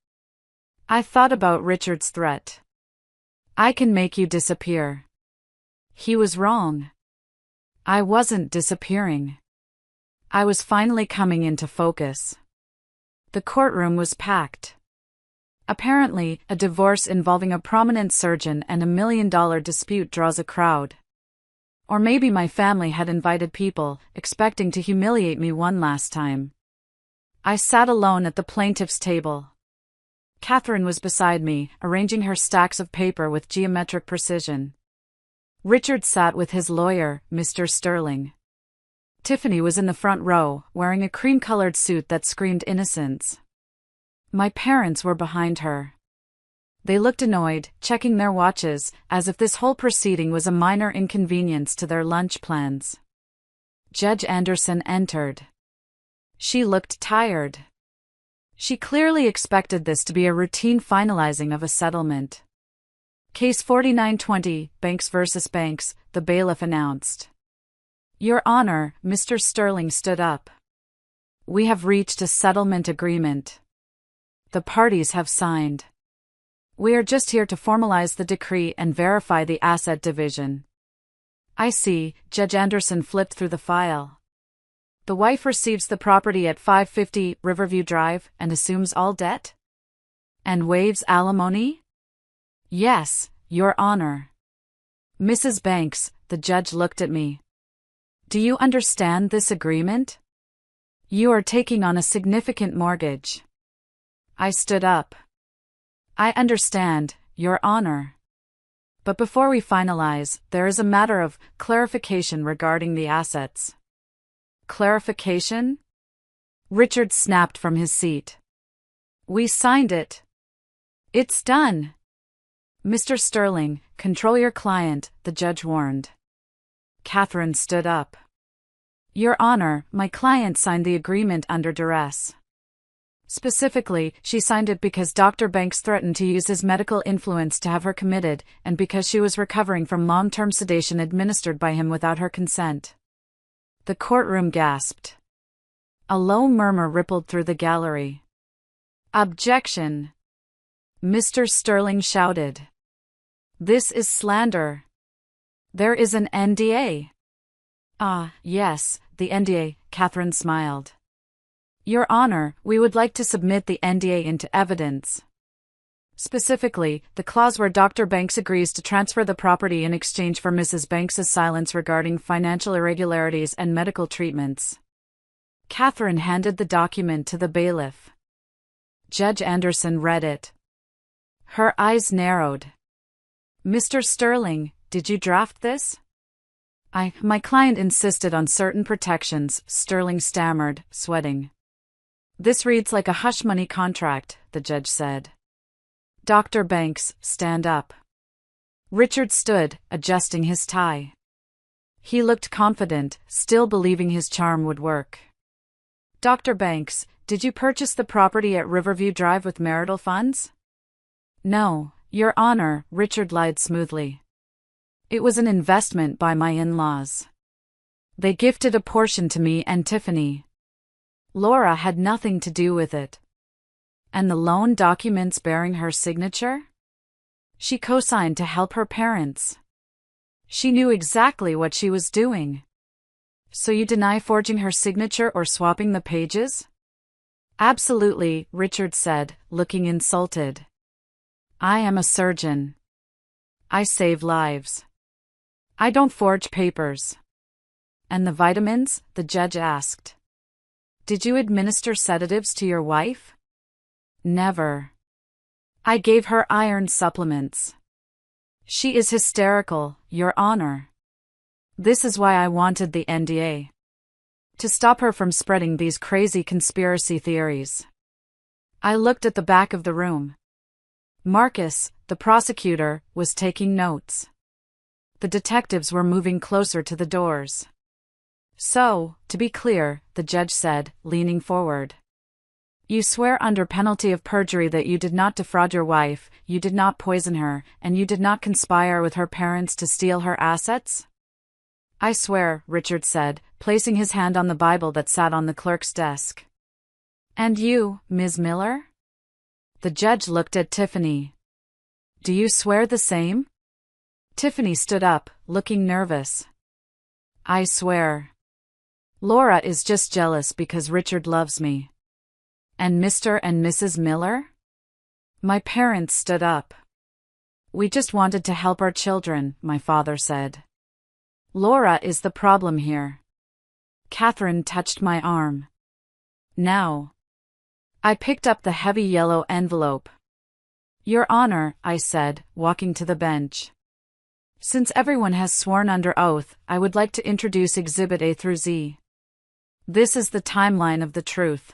I thought about Richard's threat. I can make you disappear. He was wrong. I wasn't disappearing. I was finally coming into focus. The courtroom was packed. Apparently, a divorce involving a prominent surgeon and $1 million dispute draws a crowd. Or maybe my family had invited people, expecting to humiliate me one last time. I sat alone at the plaintiff's table. Catherine was beside me, arranging her stacks of paper with geometric precision. Richard sat with his lawyer, Mr. Sterling. Tiffany was in the front row, wearing a cream-colored suit that screamed innocence. My parents were behind her. They looked annoyed, checking their watches, as if this whole proceeding was a minor inconvenience to their lunch plans. Judge Anderson entered. She looked tired. She clearly expected this to be a routine finalizing of a settlement. Case 4920, Banks vs. Banks, the bailiff announced. Your Honor, Mr. Sterling stood up. We have reached a settlement agreement. The parties have signed. We are just here to formalize the decree and verify the asset division. I see. Judge Anderson flipped through the file. The wife receives the property at 550 Riverview Drive and assumes all debt? And waives alimony? Yes, Your Honor. Mrs. Banks, the judge looked at me. Do you understand this agreement? You are taking on a significant mortgage. I stood up. I understand, Your Honor. But before we finalize, there is a matter of clarification regarding the assets. Clarification? Richard snapped from his seat. We signed it. It's done. Mr. Sterling, control your client, the judge warned. Catherine stood up. Your Honor, my client signed the agreement under duress. Specifically, she signed it because Dr. Banks threatened to use his medical influence to have her committed, and because she was recovering from long-term sedation administered by him without her consent. The courtroom gasped. A low murmur rippled through the gallery. Objection! Mr. Sterling shouted. This is slander. There is an NDA. Ah, yes, the NDA, Catherine smiled. Your Honor, we would like to submit the NDA into evidence. Specifically, the clause where Dr. Banks agrees to transfer the property in exchange for Mrs. Banks's silence regarding financial irregularities and medical treatments. Catherine handed the document to the bailiff. Judge Anderson read it. Her eyes narrowed. Mr. Sterling, did you draft this? My client insisted on certain protections, Sterling stammered, sweating. This reads like a hush money contract, the judge said. Dr. Banks, stand up. Richard stood, adjusting his tie. He looked confident, still believing his charm would work. Dr. Banks, did you purchase the property at Riverview Drive with marital funds? No, Your Honor, Richard lied smoothly. It was an investment by my in-laws. They gifted a portion to me and Tiffany. Laura had nothing to do with it. And the loan documents bearing her signature? She co-signed to help her parents. She knew exactly what she was doing. So you deny forging her signature or swapping the pages? Absolutely, Richard said, looking insulted. I am a surgeon. I save lives. I don't forge papers. And the vitamins? The judge asked. Did you administer sedatives to your wife? Never. I gave her iron supplements. She is hysterical, Your Honor. This is why I wanted the NDA. To stop her from spreading these crazy conspiracy theories. I looked at the back of the room. Marcus, the prosecutor, was taking notes. The detectives were moving closer to the doors. So, to be clear, the judge said, leaning forward. You swear under penalty of perjury that you did not defraud your wife, you did not poison her, and you did not conspire with her parents to steal her assets? I swear, Richard said, placing his hand on the Bible that sat on the clerk's desk. And you, Ms. Miller? The judge looked at Tiffany. Do you swear the same? Tiffany stood up, looking nervous. I swear. Laura is just jealous because Richard loves me. And Mr. and Mrs. Miller? My parents stood up. We just wanted to help our children, my father said. Laura is the problem here. Catherine touched my arm. Now. I picked up the heavy yellow envelope. Your Honor, I said, walking to the bench. Since everyone has sworn under oath, I would like to introduce Exhibit A through Z. This is the timeline of the truth.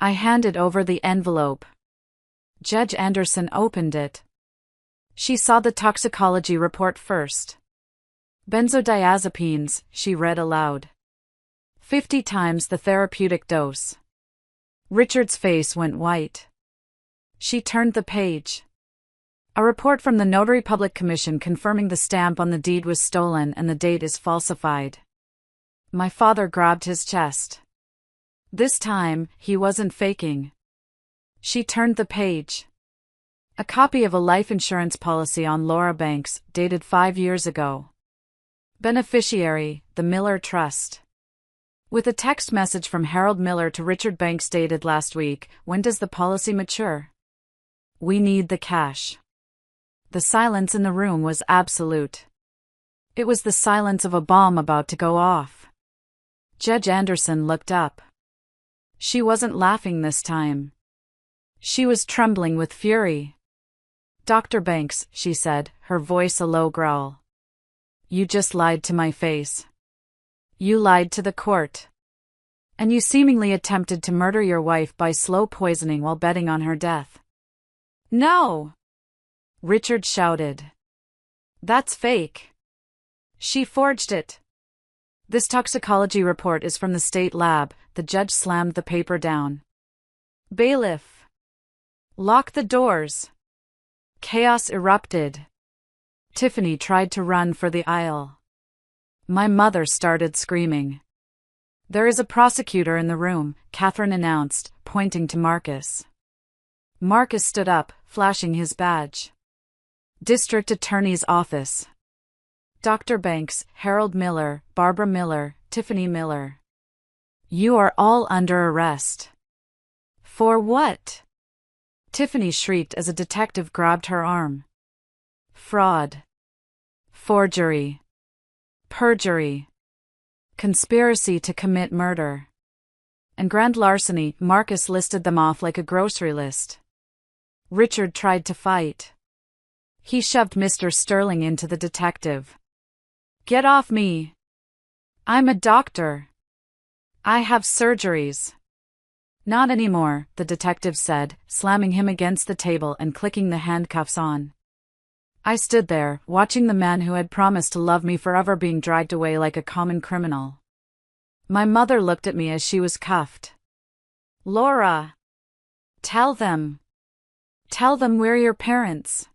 I handed over the envelope. Judge Anderson opened it. She saw the toxicology report first. Benzodiazepines, she read aloud. 50 times the therapeutic dose. Richard's face went white. She turned the page. A report from the Notary Public Commission confirming the stamp on the deed was stolen and the date is falsified. My father grabbed his chest. This time, he wasn't faking. She turned the page. A copy of a life insurance policy on Laura Banks, dated 5 years ago. Beneficiary, the Miller Trust. With a text message from Harold Miller to Richard Banks dated last week, when does the policy mature? We need the cash. The silence in the room was absolute. It was the silence of a bomb about to go off. Judge Anderson looked up. She wasn't laughing this time. She was trembling with fury. Dr. Banks, she said, her voice a low growl. You just lied to my face. You lied to the court. And you seemingly attempted to murder your wife by slow poisoning while betting on her death. No! Richard shouted. That's fake. She forged it. This toxicology report is from the state lab. The judge slammed the paper down. Bailiff! Lock the doors. Chaos erupted. Tiffany tried to run for the aisle. My mother started screaming. There is a prosecutor in the room, Catherine announced, pointing to Marcus. Marcus stood up, flashing his badge. District Attorney's Office. Dr. Banks, Harold Miller, Barbara Miller, Tiffany Miller. You are all under arrest. For what? Tiffany shrieked as a detective grabbed her arm. Fraud. Forgery. Perjury. Conspiracy to commit murder. And grand larceny. Marcus listed them off like a grocery list. Richard tried to fight. He shoved Mr. Sterling into the detective. Get off me. I'm a doctor. I have surgeries. Not anymore, the detective said, slamming him against the table and clicking the handcuffs on. I stood there, watching the man who had promised to love me forever being dragged away like a common criminal. My mother looked at me as she was cuffed. Laura! Tell them. Tell them we're your parents.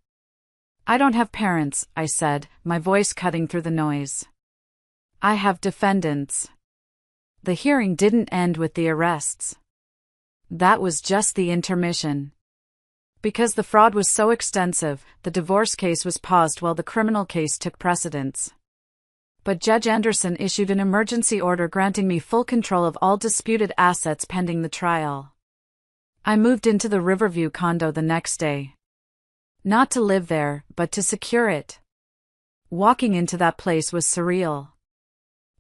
I don't have parents, I said, my voice cutting through the noise. I have defendants. The hearing didn't end with the arrests. That was just the intermission. Because the fraud was so extensive, the divorce case was paused while the criminal case took precedence. But Judge Anderson issued an emergency order granting me full control of all disputed assets pending the trial. I moved into the Riverview condo the next day. Not to live there, but to secure it. Walking into that place was surreal.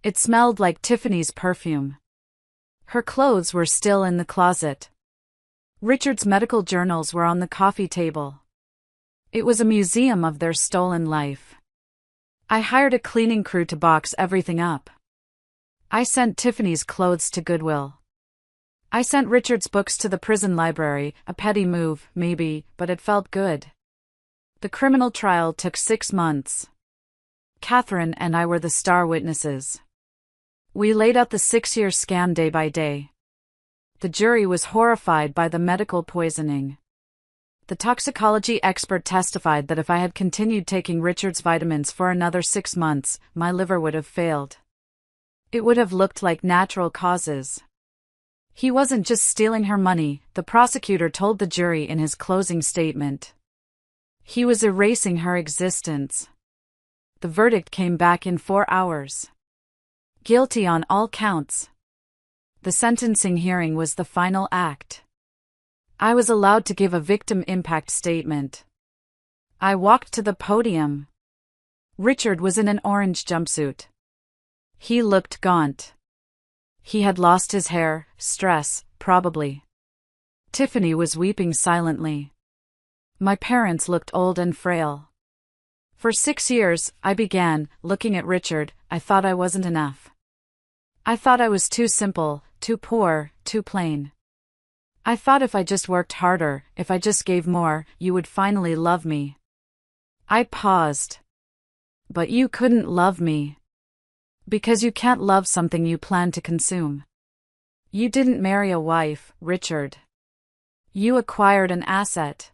It smelled like Tiffany's perfume. Her clothes were still in the closet. Richard's medical journals were on the coffee table. It was a museum of their stolen life. I hired a cleaning crew to box everything up. I sent Tiffany's clothes to Goodwill. I sent Richard's books to the prison library, a petty move, maybe, but it felt good. The criminal trial took 6 months. Catherine and I were the star witnesses. We laid out the 6-year scam day by day. The jury was horrified by the medical poisoning. The toxicology expert testified that if I had continued taking Richard's vitamins for another 6 months, my liver would have failed. It would have looked like natural causes. He wasn't just stealing her money, the prosecutor told the jury in his closing statement. He was erasing her existence. The verdict came back in 4 hours. Guilty on all counts. The sentencing hearing was the final act. I was allowed to give a victim impact statement. I walked to the podium. Richard was in an orange jumpsuit. He looked gaunt. He had lost his hair, stress, probably. Tiffany was weeping silently. My parents looked old and frail. For 6 years, I began, looking at Richard, I thought I wasn't enough. I thought I was too simple, too poor, too plain. I thought if I just worked harder, if I just gave more, you would finally love me. I paused. But you couldn't love me. Because you can't love something you plan to consume. You didn't marry a wife, Richard. You acquired an asset.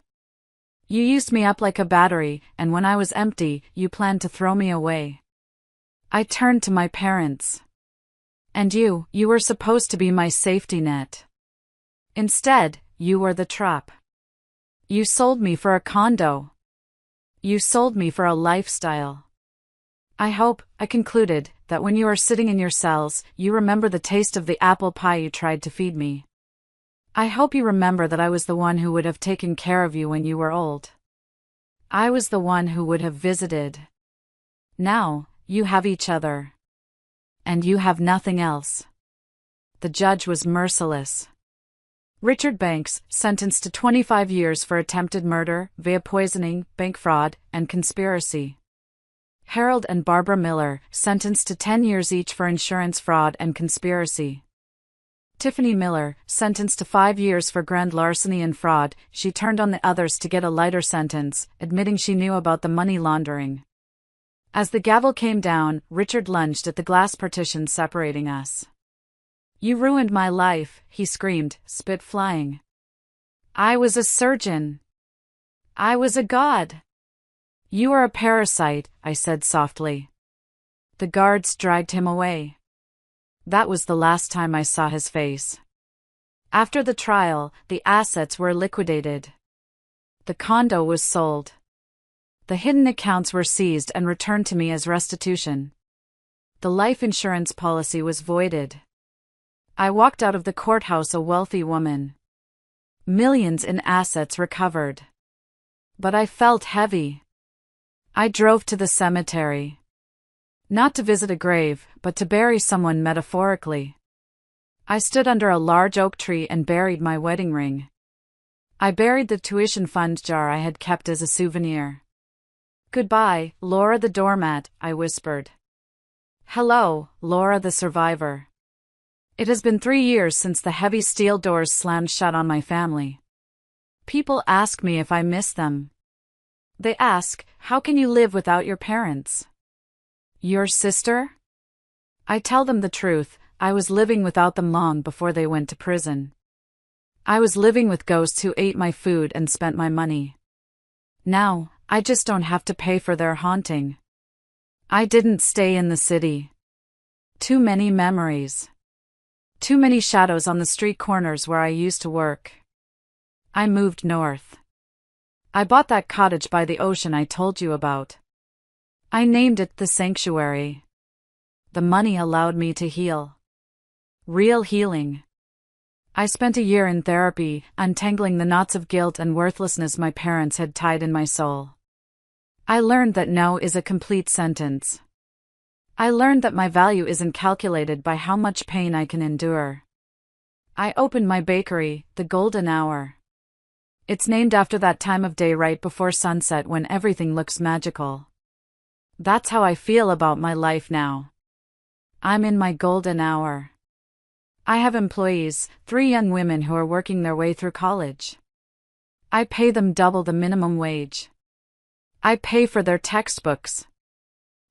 You used me up like a battery, and when I was empty, you planned to throw me away. I turned to my parents. And you were supposed to be my safety net. Instead, you were the trap. You sold me for a condo. You sold me for a lifestyle. I hope, I concluded, that when you are sitting in your cells, you remember the taste of the apple pie you tried to feed me. I hope you remember that I was the one who would have taken care of you when you were old. I was the one who would have visited. Now, you have each other. And you have nothing else. The judge was merciless. Richard Banks, sentenced to 25 years for attempted murder, via poisoning, bank fraud, and conspiracy. Harold and Barbara Miller, sentenced to 10 years each for insurance fraud and conspiracy. Tiffany Miller, sentenced to 5 years for grand larceny and fraud. She turned on the others to get a lighter sentence, admitting she knew about the money laundering. As the gavel came down, Richard lunged at the glass partition separating us. "You ruined my life," he screamed, spit flying. "I was a surgeon. I was a god." "You are a parasite," I said softly. The guards dragged him away. That was the last time I saw his face. After the trial, the assets were liquidated. The condo was sold. The hidden accounts were seized and returned to me as restitution. The life insurance policy was voided. I walked out of the courthouse a wealthy woman. Millions in assets recovered. But I felt heavy. I drove to the cemetery. Not to visit a grave, but to bury someone metaphorically. I stood under a large oak tree and buried my wedding ring. I buried the tuition fund jar I had kept as a souvenir. "Goodbye, Laura the doormat," I whispered. "Hello, Laura the survivor." It has been 3 years since the heavy steel doors slammed shut on my family. People ask me if I miss them. They ask, "How can you live without your parents? Your sister?" I tell them the truth, I was living without them long before they went to prison. I was living with ghosts who ate my food and spent my money. Now, I just don't have to pay for their haunting. I didn't stay in the city. Too many memories. Too many shadows on the street corners where I used to work. I moved north. I bought that cottage by the ocean I told you about. I named it the Sanctuary. The money allowed me to heal. Real healing. I spent a year in therapy, untangling the knots of guilt and worthlessness my parents had tied in my soul. I learned that no is a complete sentence. I learned that my value isn't calculated by how much pain I can endure. I opened my bakery, the Golden Hour. It's named after that time of day right before sunset when everything looks magical. That's how I feel about my life now. I'm in my golden hour. I have employees, 3 young women who are working their way through college. I pay them double the minimum wage. I pay for their textbooks.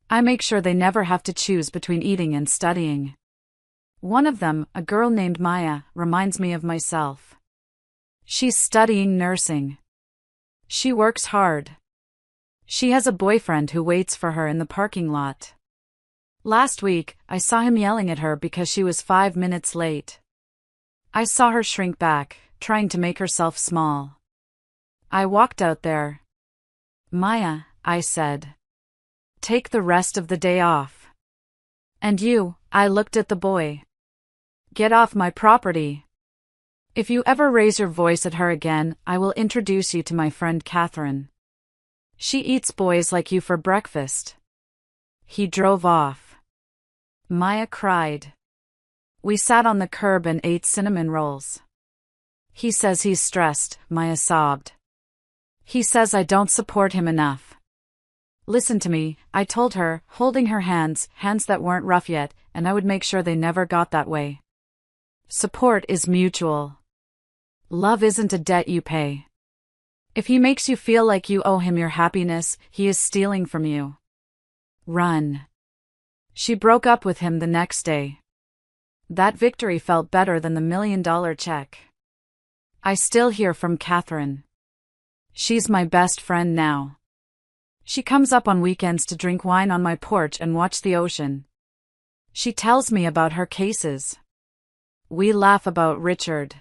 I make sure they never have to choose between eating and studying. One of them, a girl named Maya, reminds me of myself. She's studying nursing. She works hard. She has a boyfriend who waits for her in the parking lot. Last week, I saw him yelling at her because she was 5 minutes late. I saw her shrink back, trying to make herself small. I walked out there. "Maya," I said. "Take the rest of the day off." "And you," I looked at the boy. "Get off my property. If you ever raise your voice at her again, I will introduce you to my friend Catherine. She eats boys like you for breakfast." He drove off. Maya cried. We sat on the curb and ate cinnamon rolls. "He says he's stressed," Maya sobbed. "He says I don't support him enough." "Listen to me," I told her, holding her hands that weren't rough yet, and I would make sure they never got that way. "Support is mutual. Love isn't a debt you pay. If he makes you feel like you owe him your happiness, he is stealing from you. Run." She broke up with him the next day. That victory felt better than the $1 million check. I still hear from Catherine. She's my best friend now. She comes up on weekends to drink wine on my porch and watch the ocean. She tells me about her cases. We laugh about Richard.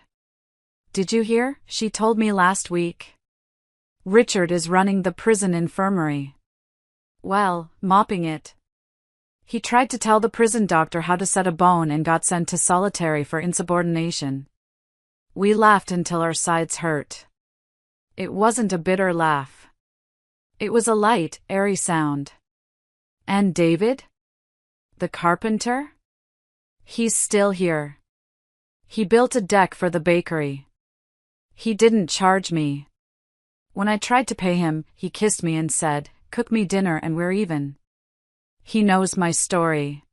Did you hear? She told me last week. Richard is running the prison infirmary. Well, mopping it. He tried to tell the prison doctor how to set a bone and got sent to solitary for insubordination. We laughed until our sides hurt. It wasn't a bitter laugh. It was a light, airy sound. And David? The carpenter? He's still here. He built a deck for the bakery. He didn't charge me. When I tried to pay him, he kissed me and said, "Cook me dinner and we're even." He knows my story.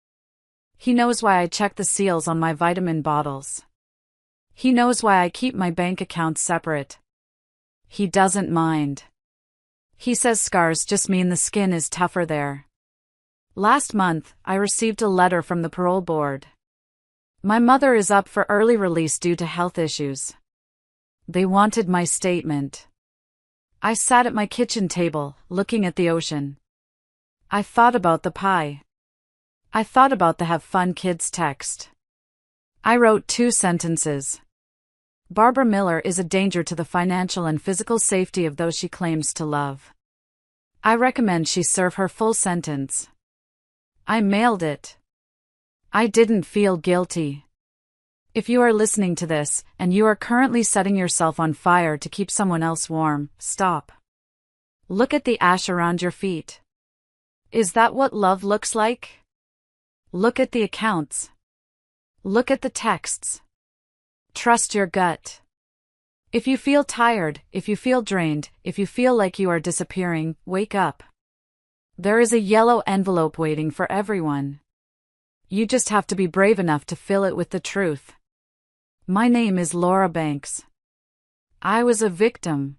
He knows why I check the seals on my vitamin bottles. He knows why I keep my bank accounts separate. He doesn't mind. He says scars just mean the skin is tougher there. Last month, I received a letter from the parole board. My mother is up for early release due to health issues. They wanted my statement. I sat at my kitchen table, looking at the ocean. I thought about the pie. I thought about the have fun kids text. I wrote 2 sentences. Barbara Miller is a danger to the financial and physical safety of those she claims to love. I recommend she serve her full sentence. I mailed it. I didn't feel guilty. If you are listening to this, and you are currently setting yourself on fire to keep someone else warm, stop. Look at the ash around your feet. Is that what love looks like? Look at the accounts. Look at the texts. Trust your gut. If you feel tired, if you feel drained, if you feel like you are disappearing, wake up. There is a yellow envelope waiting for everyone. You just have to be brave enough to fill it with the truth. My name is Laura Banks. I was a victim.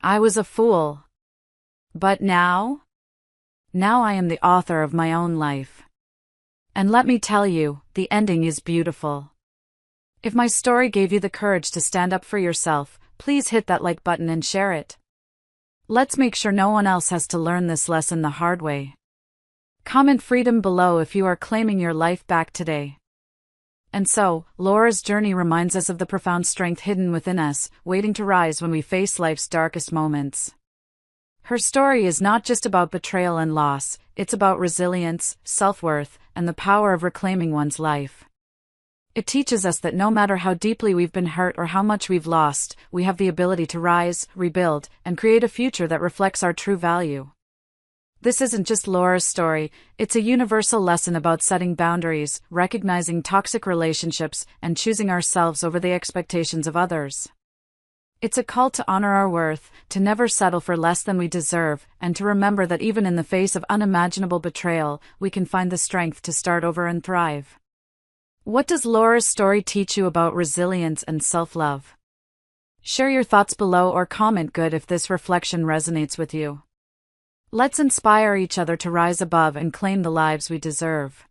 I was a fool. But now I am the author of my own life. And let me tell you, the ending is beautiful. If my story gave you the courage to stand up for yourself, please hit that like button and share it. Let's make sure no one else has to learn this lesson the hard way. Comment freedom below if you are claiming your life back today. And so, Laura's journey reminds us of the profound strength hidden within us, waiting to rise when we face life's darkest moments. Her story is not just about betrayal and loss, it's about resilience, self-worth, and the power of reclaiming one's life. It teaches us that no matter how deeply we've been hurt or how much we've lost, we have the ability to rise, rebuild, and create a future that reflects our true value. This isn't just Laura's story, it's a universal lesson about setting boundaries, recognizing toxic relationships, and choosing ourselves over the expectations of others. It's a call to honor our worth, to never settle for less than we deserve, and to remember that even in the face of unimaginable betrayal, we can find the strength to start over and thrive. What does Laura's story teach you about resilience and self-love? Share your thoughts below or comment good if this reflection resonates with you. Let's inspire each other to rise above and claim the lives we deserve.